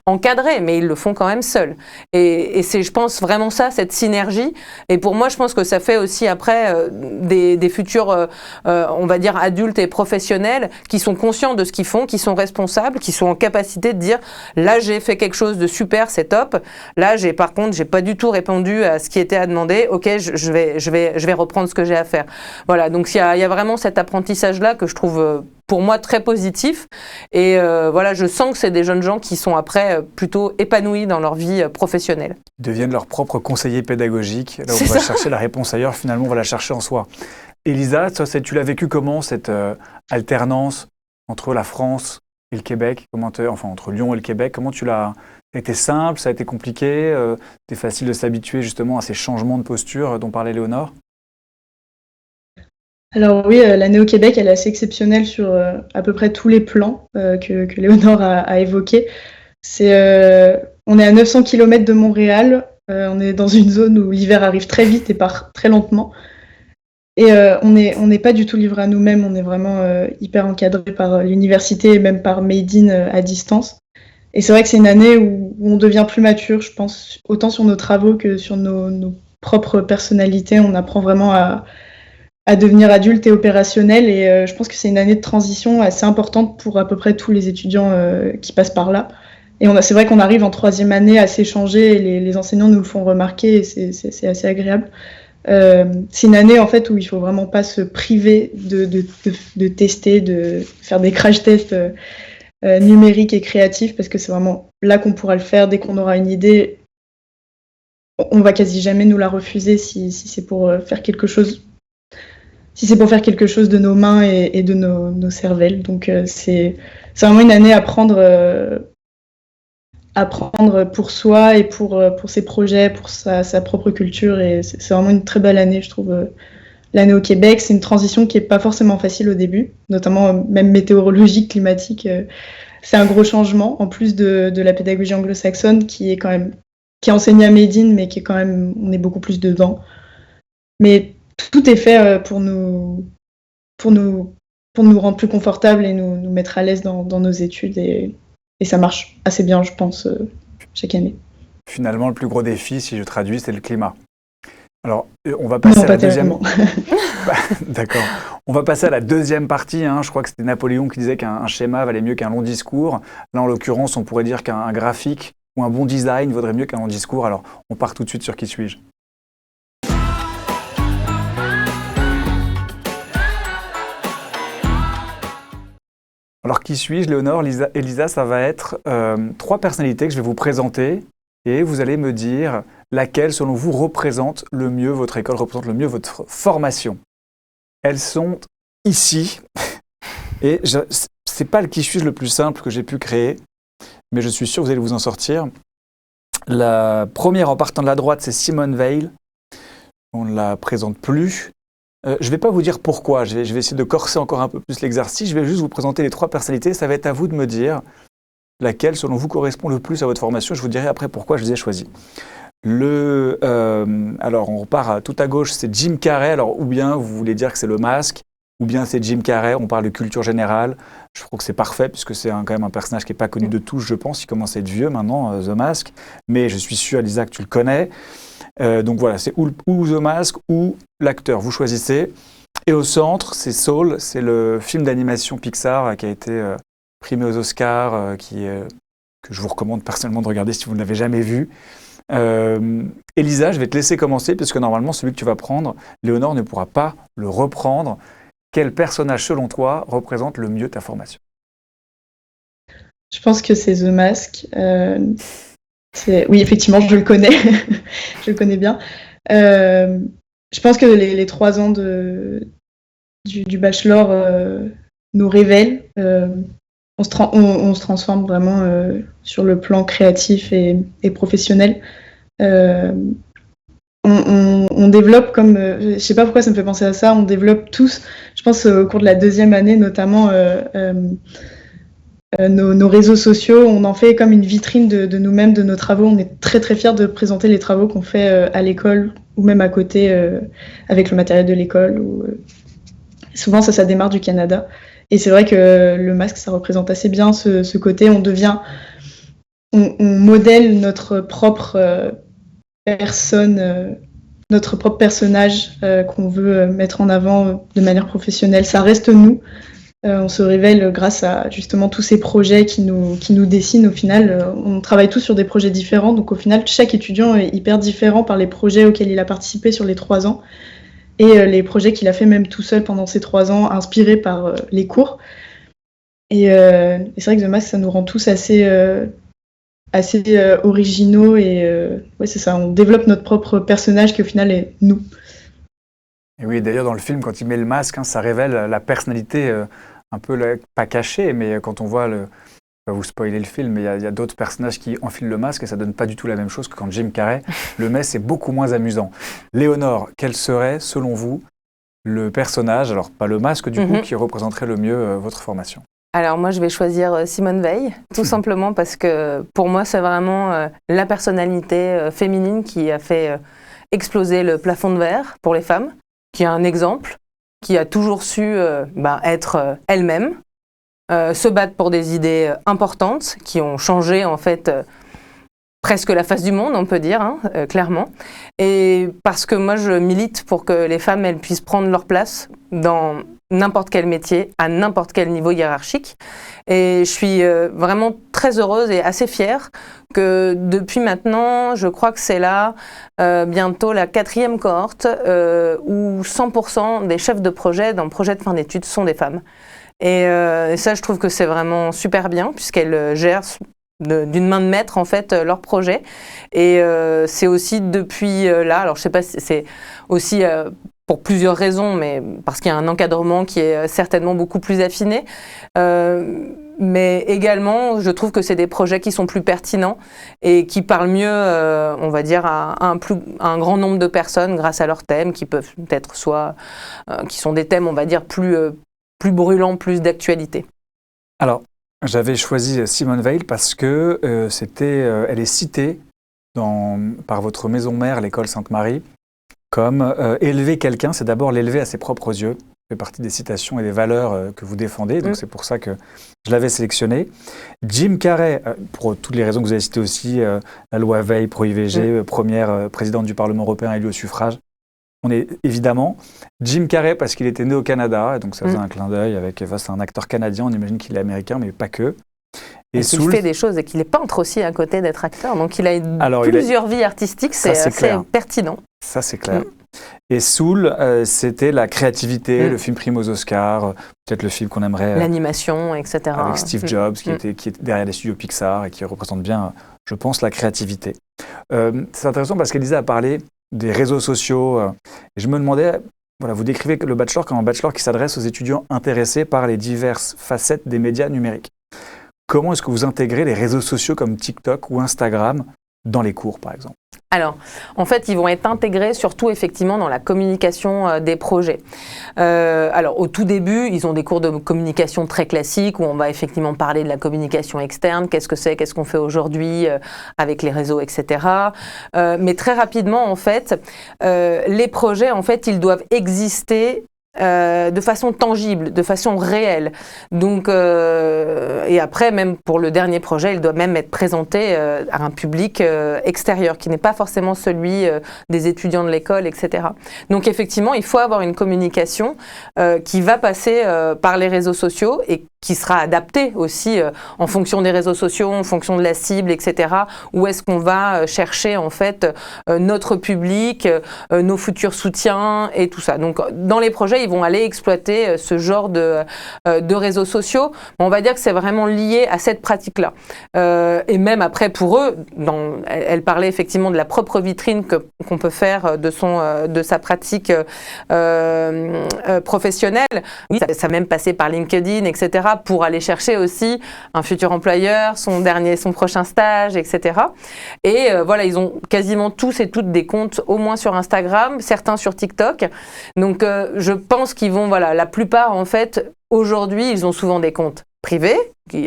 [SPEAKER 2] encadrés, mais ils le font quand même seuls. Et c'est, je pense, vraiment ça, cette synergie. Et pour moi, je pense que ça fait aussi après des futurs, on va dire, adultes et professionnels qui sont conscients de ce qu'ils font, qui sont responsables, qui sont en capacité de dire là, j'ai fait quelque chose de super, c'est top. Là, par contre, j'ai pas du tout répondu à ce qui était à demander. Ok, je vais reprendre ce que j'ai à faire. Voilà, donc il y a vraiment cet apprentissage-là que je trouve pour moi très positif. Et voilà, je sens que c'est des jeunes gens qui sont après plutôt épanouis dans leur vie professionnelle.
[SPEAKER 1] Ils deviennent leurs propres conseillers pédagogiques. Là où on va chercher la réponse ailleurs, finalement, on va la chercher en soi. Elisa, tu l'as vécu comment, cette alternance entre la France et le Québec, enfin entre Lyon et le Québec, comment tu l'as... Ça a été simple, ça a été compliqué, c'était facile de s'habituer justement à ces changements de posture dont parlait Léonore?
[SPEAKER 3] Alors oui, l'année au Québec, elle est assez exceptionnelle sur à peu près tous les plans que Léonore a évoqués. On est à 900 km de Montréal, on est dans une zone où l'hiver arrive très vite et part très lentement. Et on n'est pas du tout livré à nous-mêmes, on est vraiment hyper encadré par l'université et même par Made in à distance. Et c'est vrai que c'est une année où on devient plus mature, je pense, autant sur nos travaux que sur nos propres personnalités. On apprend vraiment à devenir adulte et opérationnel. Et je pense que c'est une année de transition assez importante pour à peu près tous les étudiants qui passent par là. Et c'est vrai qu'on arrive en troisième année à s'échanger et les enseignants nous le font remarquer et c'est assez agréable. C'est une année en fait où il faut vraiment pas se priver de tester, de faire des crash tests numériques et créatifs, parce que c'est vraiment là qu'on pourra le faire. Dès qu'on aura une idée, on va quasi jamais nous la refuser si c'est pour faire quelque chose, si c'est pour faire quelque chose de nos mains et de nos cervelles. Donc c'est vraiment une année à prendre pour soi et pour ses projets, pour sa propre culture. Et c'est vraiment une très belle année, je trouve. L'année au Québec, c'est une transition qui n'est pas forcément facile au début, notamment même météorologique, climatique. C'est un gros changement, en plus de la pédagogie anglo-saxonne qui est enseignée à Made in, mais qui est quand même, on est beaucoup plus dedans. Mais tout est fait pour nous rendre plus confortables et nous mettre à l'aise dans nos études. Et ça marche assez bien, je pense, chaque année.
[SPEAKER 1] Finalement, le plus gros défi, si je traduis, c'est le climat. Alors, on va passer à la deuxième... D'accord. On va passer à la deuxième partie. Je crois que c'était Napoléon qui disait qu'un schéma valait mieux qu'un long discours. Là, en l'occurrence, on pourrait dire qu'un graphique ou un bon design vaudrait mieux qu'un long discours. Alors, on part tout de suite sur Qui suis-je ? Alors, qui suis-je, Léonore, Elisa, ça va être 3 personnalités que je vais vous présenter et vous allez me dire laquelle, selon vous, représente le mieux votre école, représente le mieux votre formation. Elles sont ici et c'est pas le qui suis-je le plus simple que j'ai pu créer, mais je suis sûr que vous allez vous en sortir. La première, en partant de la droite, c'est Simone Veil. On ne la présente plus. Je ne vais pas vous dire pourquoi, je vais essayer de corser encore un peu plus l'exercice. Je vais juste vous présenter les 3 personnalités. Ça va être à vous de me dire laquelle, selon vous, correspond le plus à votre formation. Je vous dirai après pourquoi je les ai choisis. Alors, on repart tout à gauche, c'est Jim Carrey. Alors, ou bien vous voulez dire que c'est le masque, ou bien c'est Jim Carrey, on parle de culture générale. Je trouve que c'est parfait, puisque c'est quand même un personnage qui n'est pas connu de tous, je pense. Il commence à être vieux maintenant, The Mask. Mais je suis sûr, Lisa, que tu le connais. Donc voilà, c'est ou The Mask ou l'acteur, vous choisissez. Et au centre, c'est Soul, c'est le film d'animation Pixar qui a été primé aux Oscars, que je vous recommande personnellement de regarder si vous ne l'avez jamais vu. Elisa, je vais te laisser commencer, puisque normalement, celui que tu vas prendre, Léonore ne pourra pas le reprendre. Quel personnage, selon toi, représente le mieux ta formation?
[SPEAKER 3] Je pense que c'est The Mask. Oui, effectivement, je le connais. Je le connais bien. Je pense que les 3 ans du bachelor nous révèlent. On se transforme vraiment sur le plan créatif et professionnel. On développe comme, je sais pas pourquoi ça me fait penser à ça, on développe tous, je pense au cours de la 2e année notamment, nos réseaux sociaux, on en fait comme une vitrine de nous-mêmes, de nos travaux. On est très très fiers de présenter les travaux qu'on fait à l'école ou même à côté avec le matériel de l'école. Souvent ça démarre du Canada. Et c'est vrai que le masque, ça représente assez bien ce côté. On modèle notre propre personne, notre propre personnage qu'on veut mettre en avant de manière professionnelle. Ça reste nous. On se révèle grâce à justement tous ces projets qui nous dessinent. Au final, on travaille tous sur des projets différents. Donc au final, chaque étudiant est hyper différent par les projets auxquels il a participé sur les 3 ans et les projets qu'il a fait même tout seul pendant ces 3 ans, inspirés par les cours. Et c'est vrai que The Mask, ça nous rend tous assez originaux et ouais, c'est ça, on développe notre propre personnage qui au final est nous.
[SPEAKER 1] Et oui, d'ailleurs, dans le film, quand il met le masque, ça révèle la personnalité un peu, pas cachée, mais quand on voit pas vous spoiler le film, mais il y a d'autres personnages qui enfilent le masque et ça donne pas du tout la même chose que quand Jim Carrey le met, c'est beaucoup moins amusant. Léonore, quel serait, selon vous, le personnage, alors pas le masque du coup, qui représenterait le mieux votre formation?
[SPEAKER 2] Alors moi, je vais choisir Simone Veil, tout simplement parce que pour moi, c'est vraiment la personnalité féminine qui a fait exploser le plafond de verre pour les femmes, qui est un exemple, qui a toujours su être elle-même, se battre pour des idées importantes qui ont changé en fait presque la face du monde, on peut dire, clairement. Et parce que moi, je milite pour que les femmes, elles puissent prendre leur place dans n'importe quel métier, à n'importe quel niveau hiérarchique. Et je suis vraiment très heureuse et assez fière que depuis maintenant, je crois que c'est là bientôt la 4e cohorte où 100% des chefs de projet dans le projet de fin d'études sont des femmes. Et ça, je trouve que c'est vraiment super bien puisqu'elles gèrent d'une main de maître en fait leur projet. Et c'est aussi depuis là, alors je sais pas si c'est aussi pour plusieurs raisons, mais parce qu'il y a un encadrement qui est certainement beaucoup plus affiné. Mais également, je trouve que c'est des projets qui sont plus pertinents et qui parlent mieux, on va dire, à un grand nombre de personnes grâce à leurs thèmes qui peuvent être soit, qui sont des thèmes, on va dire, plus brûlants, plus d'actualité.
[SPEAKER 1] Alors, j'avais choisi Simone Veil parce que elle est citée par votre maison mère, l'école Sainte-Marie, comme élever quelqu'un, c'est d'abord l'élever à ses propres yeux. Ça fait partie des citations et des valeurs que vous défendez, donc c'est pour ça que je l'avais sélectionné. Jim Carrey, pour toutes les raisons que vous avez citées aussi, la loi Veil pro-IVG, première présidente du Parlement européen élue au suffrage. On est évidemment Jim Carrey parce qu'il était né au Canada, et donc ça faisait un clin d'œil avec. C'est un acteur canadien, on imagine qu'il est américain, mais pas que.
[SPEAKER 2] Et qu'il fait des choses et qu'il est peintre aussi à côté d'être acteur, donc il a plusieurs vies artistiques, c'est assez pertinent.
[SPEAKER 1] Ça c'est clair. Et Soul, c'était la créativité, le film prime aux Oscars, peut-être le film qu'on aimerait.
[SPEAKER 2] L'animation, etc.
[SPEAKER 1] Avec Steve Jobs, qui est derrière les studios Pixar et qui représente bien, je pense, la créativité. C'est intéressant parce qu'Elisa a parlé des réseaux sociaux. Et je me demandais, voilà, vous décrivez le bachelor comme un bachelor qui s'adresse aux étudiants intéressés par les diverses facettes des médias numériques. Comment est-ce que vous intégrez les réseaux sociaux comme TikTok ou Instagram dans les cours, par exemple?
[SPEAKER 2] Alors, en fait, ils vont être intégrés surtout effectivement dans la communication des projets. Alors, au tout début, ils ont des cours de communication très classiques où on va effectivement parler de la communication externe, qu'est-ce que c'est, qu'est-ce qu'on fait aujourd'hui avec les réseaux, etc. Mais très rapidement, en fait, les projets, en fait, ils doivent exister de façon tangible, de façon réelle. Donc, et après, même pour le dernier projet, il doit même être présenté à un public extérieur, qui n'est pas forcément celui des étudiants de l'école, etc. Donc, effectivement, il faut avoir une communication qui va passer par les réseaux sociaux et qui sera adapté aussi en fonction des réseaux sociaux, en fonction de la cible, etc. Où est-ce qu'on va chercher en fait notre public, nos futurs soutiens et tout ça. Donc dans les projets, ils vont aller exploiter ce genre de réseaux sociaux. On va dire que c'est vraiment lié à cette pratique-là. Et même après pour eux, elle parlait effectivement de la propre vitrine qu'on peut faire de sa pratique professionnelle. Oui, ça a même passé par LinkedIn, etc. pour aller chercher aussi un futur employeur, son prochain stage, etc. Et voilà, ils ont quasiment tous et toutes des comptes au moins sur Instagram, certains sur TikTok. Donc je pense qu'ils vont, voilà, la plupart en fait, aujourd'hui, ils ont souvent des comptes privés,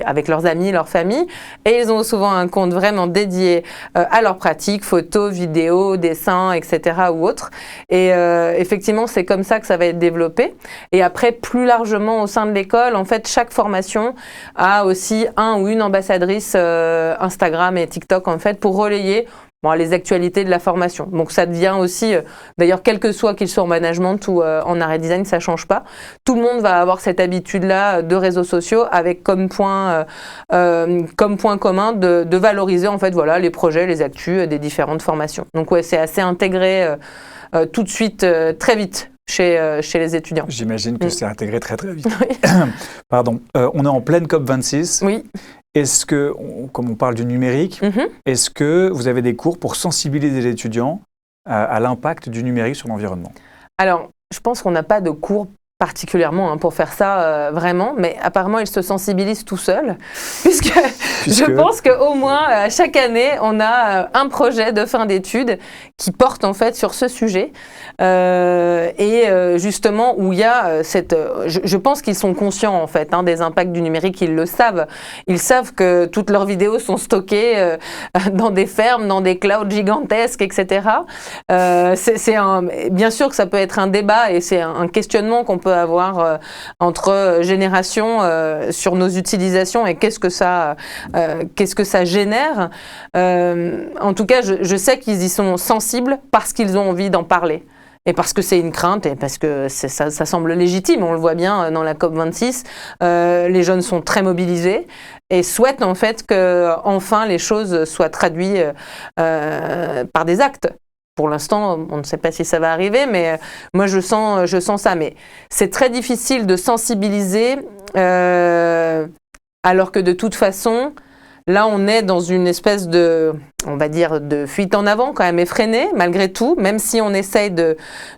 [SPEAKER 2] avec leurs amis, leur famille, et ils ont souvent un compte vraiment dédié à leurs pratiques, photos, vidéos, dessins, etc. ou autres. Et effectivement, c'est comme ça que ça va être développé. Et après, plus largement au sein de l'école, en fait, chaque formation a aussi un ou une ambassadrice Instagram et TikTok, en fait, pour relayer les actualités de la formation. Donc ça devient aussi, d'ailleurs, quel que soit qu'il soit en management ou en art et design, ça ne change pas. Tout le monde va avoir cette habitude-là de réseaux sociaux avec comme point commun de valoriser en fait, voilà, les projets, les actus des différentes formations. Donc ouais, c'est assez intégré tout de suite, très vite. Chez les étudiants.
[SPEAKER 1] J'imagine que c'est intégré très très vite. Oui. Pardon. On est en pleine COP26.
[SPEAKER 2] Oui.
[SPEAKER 1] Est-ce que, comme on parle du numérique, est-ce que vous avez des cours pour sensibiliser les étudiants à l'impact du numérique sur l'environnement? Alors,
[SPEAKER 2] je pense qu'on n'a pas de cours particulièrement pour faire ça vraiment, mais apparemment ils se sensibilisent tout seuls, puisque je pense qu'au moins chaque année on a un projet de fin d'études qui porte en fait sur ce sujet et justement où il y a je pense qu'ils sont conscients en fait des impacts du numérique, ils le savent, ils savent que toutes leurs vidéos sont stockées dans des fermes, dans des clouds gigantesques, etc. Bien sûr que ça peut être un débat et c'est un questionnement qu'on peut avoir entre générations sur nos utilisations et qu'est-ce que ça génère. En tout cas, je sais qu'ils y sont sensibles parce qu'ils ont envie d'en parler. Et parce que c'est une crainte et parce que ça semble légitime, on le voit bien dans la COP26, les jeunes sont très mobilisés et souhaitent en fait que enfin les choses soient traduites par des actes. Pour l'instant, on ne sait pas si ça va arriver, mais moi je sens ça. Mais c'est très difficile de sensibiliser alors que de toute façon, là, on est dans une espèce on va dire, de fuite en avant quand même effrénée, malgré tout, même si on essaye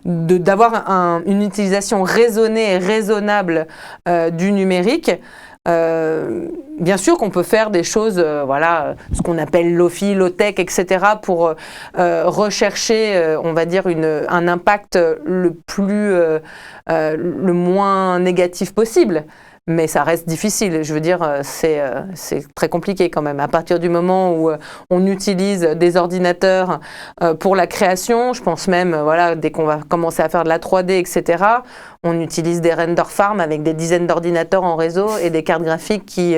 [SPEAKER 2] d'avoir une utilisation raisonnée et raisonnable du numérique. Bien sûr qu'on peut faire des choses, ce qu'on appelle low-fi, low-tech, etc., pour rechercher, on va dire, un impact le moins négatif possible. Mais ça reste difficile. Je veux dire, c'est très compliqué quand même. À partir du moment où on utilise des ordinateurs pour la création, je pense même, dès qu'on va commencer à faire de la 3D, etc., on utilise des render farms avec des dizaines d'ordinateurs en réseau et des cartes graphiques qui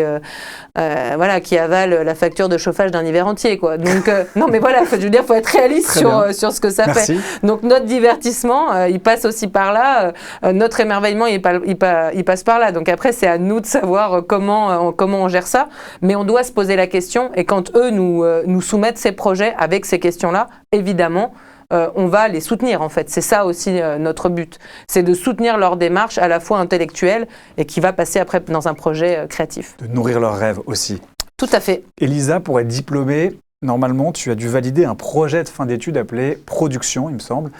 [SPEAKER 2] avalent la facture de chauffage d'un hiver entier, quoi. Donc, non, mais voilà, je veux dire, faut être réaliste sur ce que ça fait. Donc, notre divertissement, il passe aussi par là. Notre émerveillement, il passe par là. Donc, après, c'est à nous de savoir comment on gère ça. Mais on doit se poser la question. Et quand eux nous soumettent ces projets avec ces questions-là, évidemment, on va les soutenir en fait. C'est ça aussi notre but. C'est de soutenir leur démarche à la fois intellectuelle et qui va passer après dans un projet créatif.
[SPEAKER 1] De nourrir leurs rêves aussi.
[SPEAKER 2] Tout à fait.
[SPEAKER 1] Elisa, pour être diplômée, normalement, tu as dû valider un projet de fin d'études appelé Production, il me semble.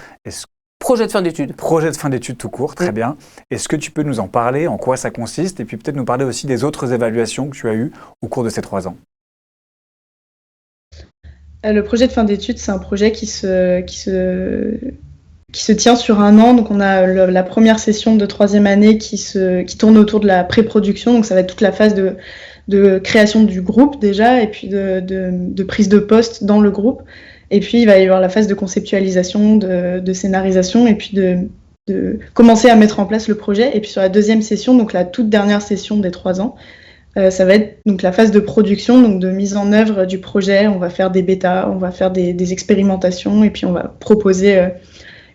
[SPEAKER 2] Projet de fin d'études.
[SPEAKER 1] Projet de fin d'études tout court, très bien. Est-ce que tu peux nous en parler, en quoi ça consiste, et puis peut-être nous parler aussi des autres évaluations que tu as eues au cours de ces 3 ans?
[SPEAKER 3] Le projet de fin d'études, c'est un projet qui se tient sur 1 an. Donc, on a la première session de 3e année qui tourne autour de la pré-production. Donc, ça va être toute la phase de création du groupe déjà, et puis de prise de poste dans le groupe. Et puis, il va y avoir la phase de conceptualisation, de scénarisation, et puis de commencer à mettre en place le projet. Et puis, sur la 2e session, donc la toute dernière session des 3 ans, ça va être donc la phase de production, donc de mise en œuvre du projet. On va faire des bêtas, on va faire des expérimentations, et puis on va proposer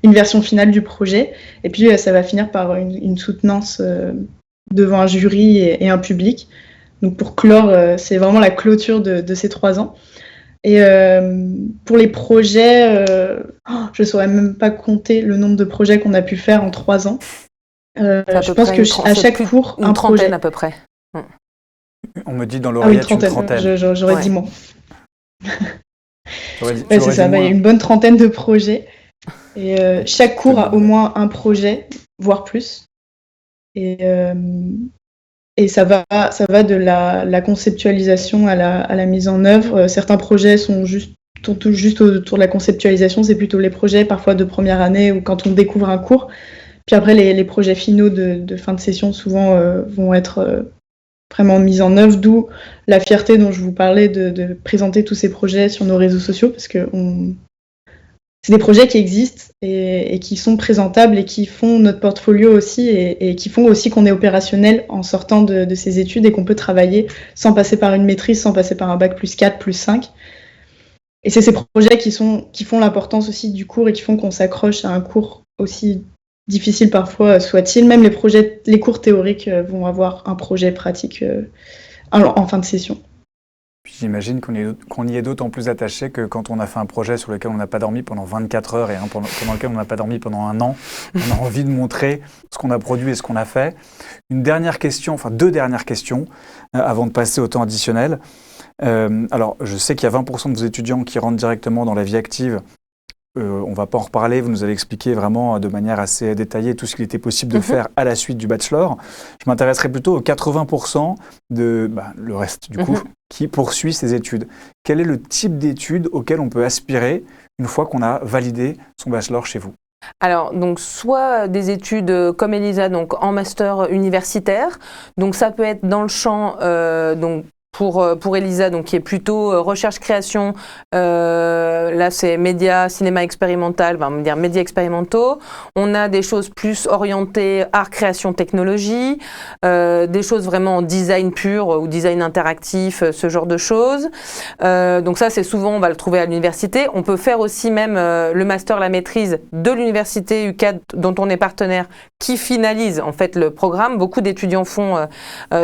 [SPEAKER 3] une version finale du projet. Et puis ça va finir par une soutenance devant un jury et un public. Donc pour clore, c'est vraiment la clôture de ces 3 ans. Et pour les projets, je ne saurais même pas compter le nombre de projets qu'on a pu faire en 3 ans. Je pense qu'à chaque cours,
[SPEAKER 2] une trentaine à peu près.
[SPEAKER 1] On me dit dans l'oreillette une trentaine.
[SPEAKER 3] J'aurais dit moins.
[SPEAKER 1] C'est
[SPEAKER 3] ça, il y a une bonne trentaine de projets. Et chaque cours a au moins un projet, voire plus. Et ça va de la conceptualisation à la mise en œuvre. Certains projets sont juste autour de la conceptualisation. C'est plutôt les projets parfois de première année ou quand on découvre un cours. Puis après, les projets finaux de fin de session souvent vont être vraiment mis en œuvre, d'où la fierté dont je vous parlais de présenter tous ces projets sur nos réseaux sociaux, parce que c'est des projets qui existent et qui sont présentables et qui font notre portfolio aussi et qui font aussi qu'on est opérationnel en sortant de ces études et qu'on peut travailler sans passer par une maîtrise, sans passer par un bac +4, +5. Et c'est ces projets qui font l'importance aussi du cours et qui font qu'on s'accroche à un cours aussi difficile parfois soit-il. Même les cours théoriques vont avoir un projet pratique en fin de session.
[SPEAKER 1] Puis j'imagine qu'on y est d'autant plus attaché que quand on a fait un projet sur lequel on n'a pas dormi pendant 24 heures et pendant lequel on n'a pas dormi pendant 1 an, on a envie de montrer ce qu'on a produit et ce qu'on a fait. Deux dernières questions avant de passer au temps additionnel. Alors, je sais qu'il y a 20% de vos étudiants qui rentrent directement dans la vie active. On ne va pas en reparler, vous nous avez expliqué vraiment de manière assez détaillée tout ce qu'il était possible de faire à la suite du bachelor. Je m'intéresserai plutôt aux 80% le reste du coup, qui poursuit ses études. Quel est le type d'études auxquelles on peut aspirer une fois qu'on a validé son bachelor chez vous ?
[SPEAKER 2] Alors, donc, soit des études comme Elisa, donc en master universitaire. Donc, ça peut être dans le champ, pour Elisa, donc qui est plutôt recherche-création. Là, c'est médias, cinéma expérimental, on va dire médias expérimentaux. On a des choses plus orientées art, création, technologie, des choses vraiment en design pur ou design interactif, ce genre de choses. Donc ça, c'est souvent, on va le trouver à l'université. On peut faire aussi même le master, la maîtrise de l'université UCAD, dont on est partenaire, qui finalise en fait le programme. Beaucoup d'étudiants font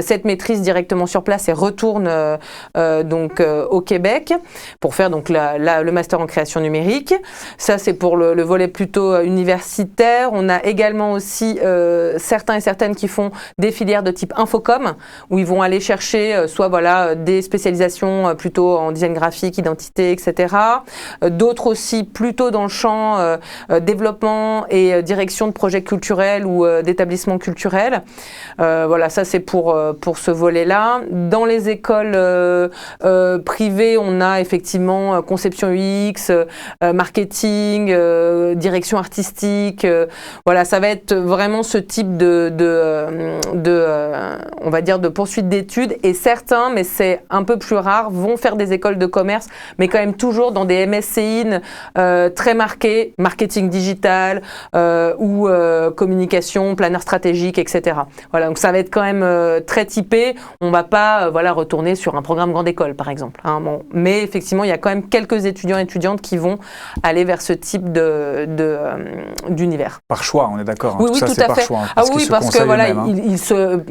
[SPEAKER 2] cette maîtrise directement sur place et retournent au Québec pour faire donc le master en création numérique. Ça, c'est pour le volet plutôt universitaire. On a également aussi certains et certaines qui font des filières de type infocom, où ils vont aller chercher soit des spécialisations plutôt en design graphique, identité, etc. D'autres aussi plutôt dans le champ développement et direction de projets culturels ou d'établissements culturels. Ça c'est pour ce volet-là. Dans les écoles privées, on a effectivement conception UX, marketing, direction artistique. Ça va être vraiment ce type on va dire de poursuite d'études. Et certains, mais c'est un peu plus rare, vont faire des écoles de commerce, mais quand même toujours dans des MSCI très marqués, marketing digital ou communication, planeur stratégique, etc. Donc ça va être quand même très typé. On ne va pas retourner sur un programme grande école, par exemple. Mais effectivement, il y a quand même quelques étudiants et étudiantes qui vont aller vers ce type d'univers.
[SPEAKER 1] Par choix, on est d'accord.
[SPEAKER 2] Oui,
[SPEAKER 1] ça,
[SPEAKER 2] tout
[SPEAKER 1] c'est
[SPEAKER 2] à
[SPEAKER 1] par
[SPEAKER 2] fait.
[SPEAKER 1] choix.
[SPEAKER 2] Parce que
[SPEAKER 1] ils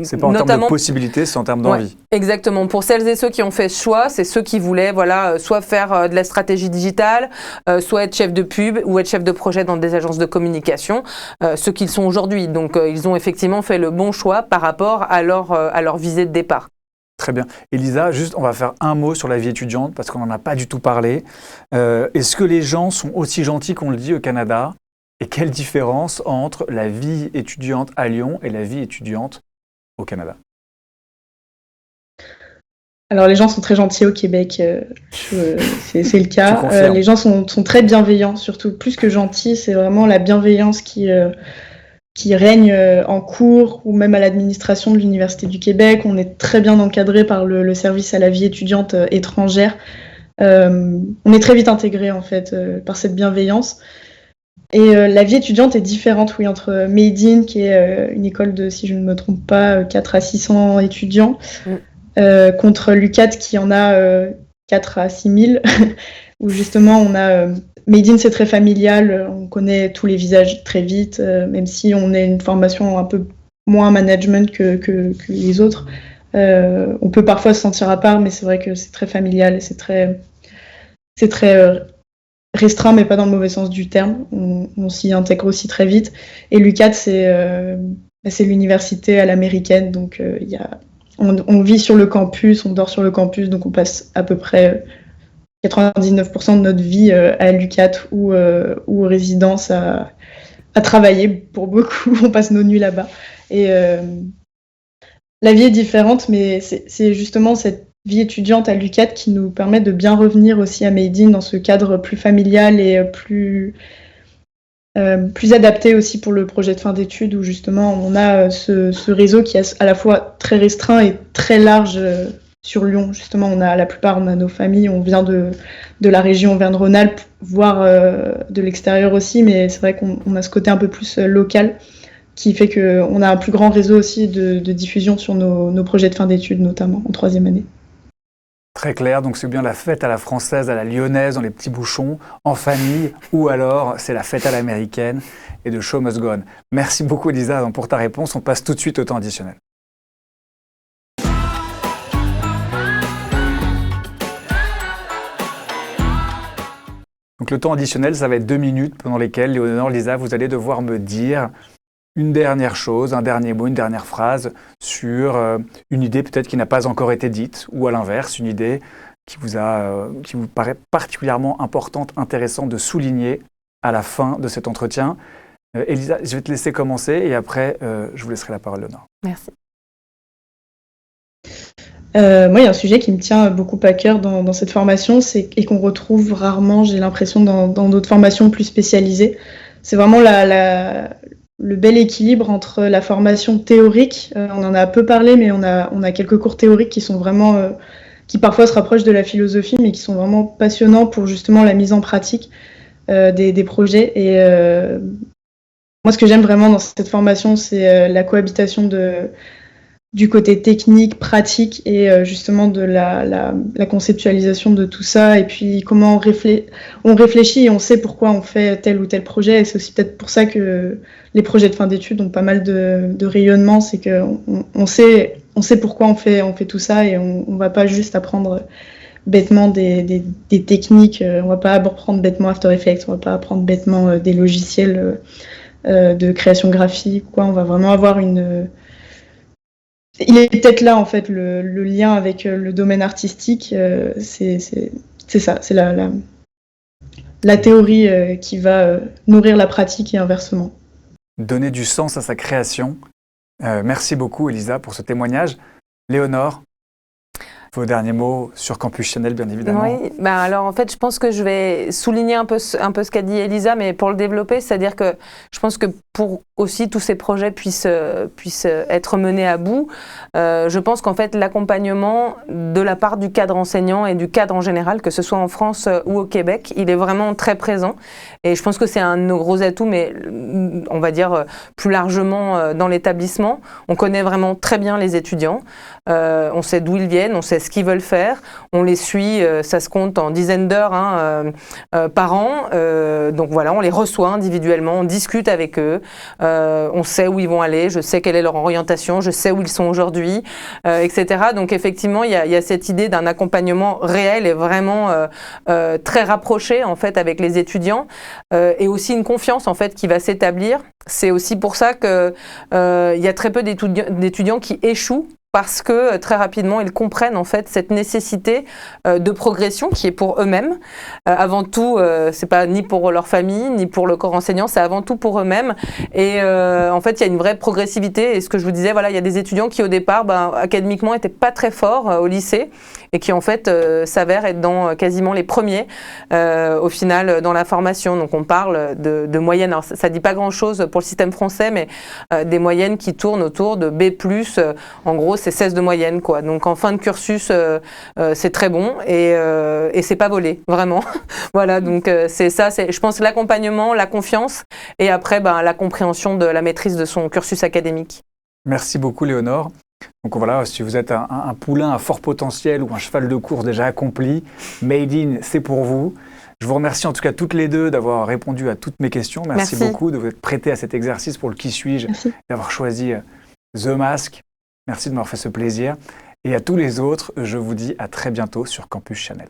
[SPEAKER 1] c'est pas en termes de possibilités, c'est en termes d'envie.
[SPEAKER 2] Exactement. Pour celles et ceux qui ont fait ce choix, c'est ceux qui voulaient soit faire de la stratégie digitale, soit être chef de pub ou être chef de projet dans des agences de communication, ce qu'ils sont aujourd'hui. Donc, ils ont effectivement fait le bon choix par rapport à leur visée de départ.
[SPEAKER 1] Très bien. Elisa, juste, on va faire un mot sur la vie étudiante parce qu'on n'en a pas du tout parlé. Est-ce que les gens sont aussi gentils qu'on le dit au Canada ? Et quelle différence entre la vie étudiante à Lyon et la vie étudiante au Canada ?
[SPEAKER 3] Alors, les gens sont très gentils au Québec, c'est le cas. Les gens sont très bienveillants, surtout plus que gentils. C'est vraiment la bienveillance qui règne en cours ou même à l'administration de l'Université du Québec. On est très bien encadré par le service à la vie étudiante étrangère. On est très vite intégré en fait par cette bienveillance. Et la vie étudiante est différente, oui, entre Made In, qui est une école de, si je ne me trompe pas, 4 à 600 étudiants, contre l'UQAT qui en a 4 à 6 000, où justement on a... Made In, c'est très familial, on connaît tous les visages très vite, même si on a une formation un peu moins management que les autres. On peut parfois se sentir à part, mais c'est vrai que c'est très familial et c'est très restreint, mais pas dans le mauvais sens du terme. On s'y intègre aussi très vite. Et l'UQAT, c'est l'université à l'américaine, donc on vit sur le campus, on dort sur le campus, donc on passe à peu près 99% de notre vie à l'UQAT ou aux résidences à travailler. Pour beaucoup, on passe nos nuits là-bas. Et la vie est différente, mais c'est justement cette vie étudiante à l'UQAT qui nous permet de bien revenir aussi à Made in dans ce cadre plus familial et plus adapté aussi pour le projet de fin d'études, où justement on a ce réseau qui est à la fois très restreint et très large sur Lyon. Justement, la plupart, on a nos familles, on vient de la région, on vient de Rhône-Alpes, voire de l'extérieur aussi, mais c'est vrai qu'on a ce côté un peu plus local qui fait qu'on a un plus grand réseau aussi de diffusion sur nos projets de fin d'études, notamment en 3e année.
[SPEAKER 1] Très clair, donc c'est bien la fête à la française, à la lyonnaise, dans les petits bouchons, en famille, ou alors c'est la fête à l'américaine et de show must go on. Merci beaucoup Elisa pour ta réponse, on passe tout de suite au temps additionnel. Donc le temps additionnel, ça va être 2 minutes pendant lesquelles, Léonore, Lisa, vous allez devoir me dire une dernière chose, un dernier mot, une dernière phrase sur une idée peut-être qui n'a pas encore été dite, ou à l'inverse, une idée qui vous paraît particulièrement importante, intéressante de souligner à la fin de cet entretien. Elisa, je vais te laisser commencer et après, je vous laisserai la parole, Léonore.
[SPEAKER 2] Merci.
[SPEAKER 3] Moi, il y a un sujet qui me tient beaucoup à cœur dans cette formation, et qu'on retrouve rarement, j'ai l'impression, dans d'autres formations plus spécialisées. C'est vraiment le bel équilibre entre la formation théorique, on en a peu parlé, mais on a quelques cours théoriques qui sont vraiment, qui parfois se rapprochent de la philosophie, mais qui sont vraiment passionnants pour justement la mise en pratique des projets. Et moi, ce que j'aime vraiment dans cette formation, c'est la cohabitation du côté technique, pratique, et justement de la conceptualisation de tout ça, et puis comment on réfléchit et on sait pourquoi on fait tel ou tel projet. Et c'est aussi peut-être pour ça que les projets de fin d'études ont pas mal de rayonnement, c'est qu'on sait pourquoi on fait tout ça, et on va pas juste apprendre bêtement des techniques, on va pas apprendre bêtement After Effects, on va pas apprendre bêtement des logiciels de création graphique, quoi. On va vraiment avoir il est peut-être là, en fait, le lien avec le domaine artistique. C'est ça, c'est la théorie qui va nourrir la pratique et inversement.
[SPEAKER 1] Donner du sens à sa création. Merci beaucoup, Elisa, pour ce témoignage. Léonore, vos derniers mots sur Campus Chanel, bien évidemment.
[SPEAKER 2] Oui, alors en fait, je pense que je vais souligner un peu ce qu'a dit Elisa, mais pour le développer, c'est-à-dire que je pense que pour aussi tous ces projets puissent être menés à bout, je pense qu'en fait, l'accompagnement de la part du cadre enseignant et du cadre en général, que ce soit en France ou au Québec, il est vraiment très présent. Et je pense que c'est un de nos gros atouts, mais on va dire plus largement dans l'établissement. On connaît vraiment très bien les étudiants, on sait d'où ils viennent, on sait ce qu'ils veulent faire, on les suit, ça se compte en dizaines d'heures par an, donc voilà, on les reçoit individuellement, on discute avec eux, on sait où ils vont aller, je sais quelle est leur orientation, je sais où ils sont aujourd'hui, etc. Donc effectivement, il y a cette idée d'un accompagnement réel et vraiment très rapproché en fait avec les étudiants, et aussi une confiance en fait qui va s'établir. C'est aussi pour ça que il y a très peu d'étudiants qui échouent, parce que très rapidement, ils comprennent en fait cette nécessité de progression qui est pour eux-mêmes. Avant tout, c'est pas ni pour leur famille, ni pour le corps enseignant, c'est avant tout pour eux-mêmes. Et en fait, il y a une vraie progressivité. Et ce que je vous disais, voilà, il y a des étudiants qui au départ, académiquement, étaient pas très forts au lycée, et qui en fait s'avèrent être dans quasiment les premiers au final dans la formation. Donc on parle de moyennes, alors ça dit pas grand-chose pour le système français, mais des moyennes qui tournent autour de B+, en gros c'est 16 de moyenne, quoi. Donc en fin de cursus, c'est très bon, et c'est pas volé, vraiment. Voilà, donc c'est ça, je pense l'accompagnement, la confiance, et après la compréhension de la maîtrise de son cursus académique.
[SPEAKER 1] Merci beaucoup Léonore. Donc voilà, si vous êtes un poulain à fort potentiel ou un cheval de course déjà accompli, Made in, c'est pour vous. Je vous remercie en tout cas toutes les deux d'avoir répondu à toutes mes questions. Merci beaucoup de vous être prêtées à cet exercice pour le Qui suis-je, d'avoir choisi The Mask. Merci de m'avoir fait ce plaisir. Et à tous les autres, je vous dis à très bientôt sur Campus Chanel.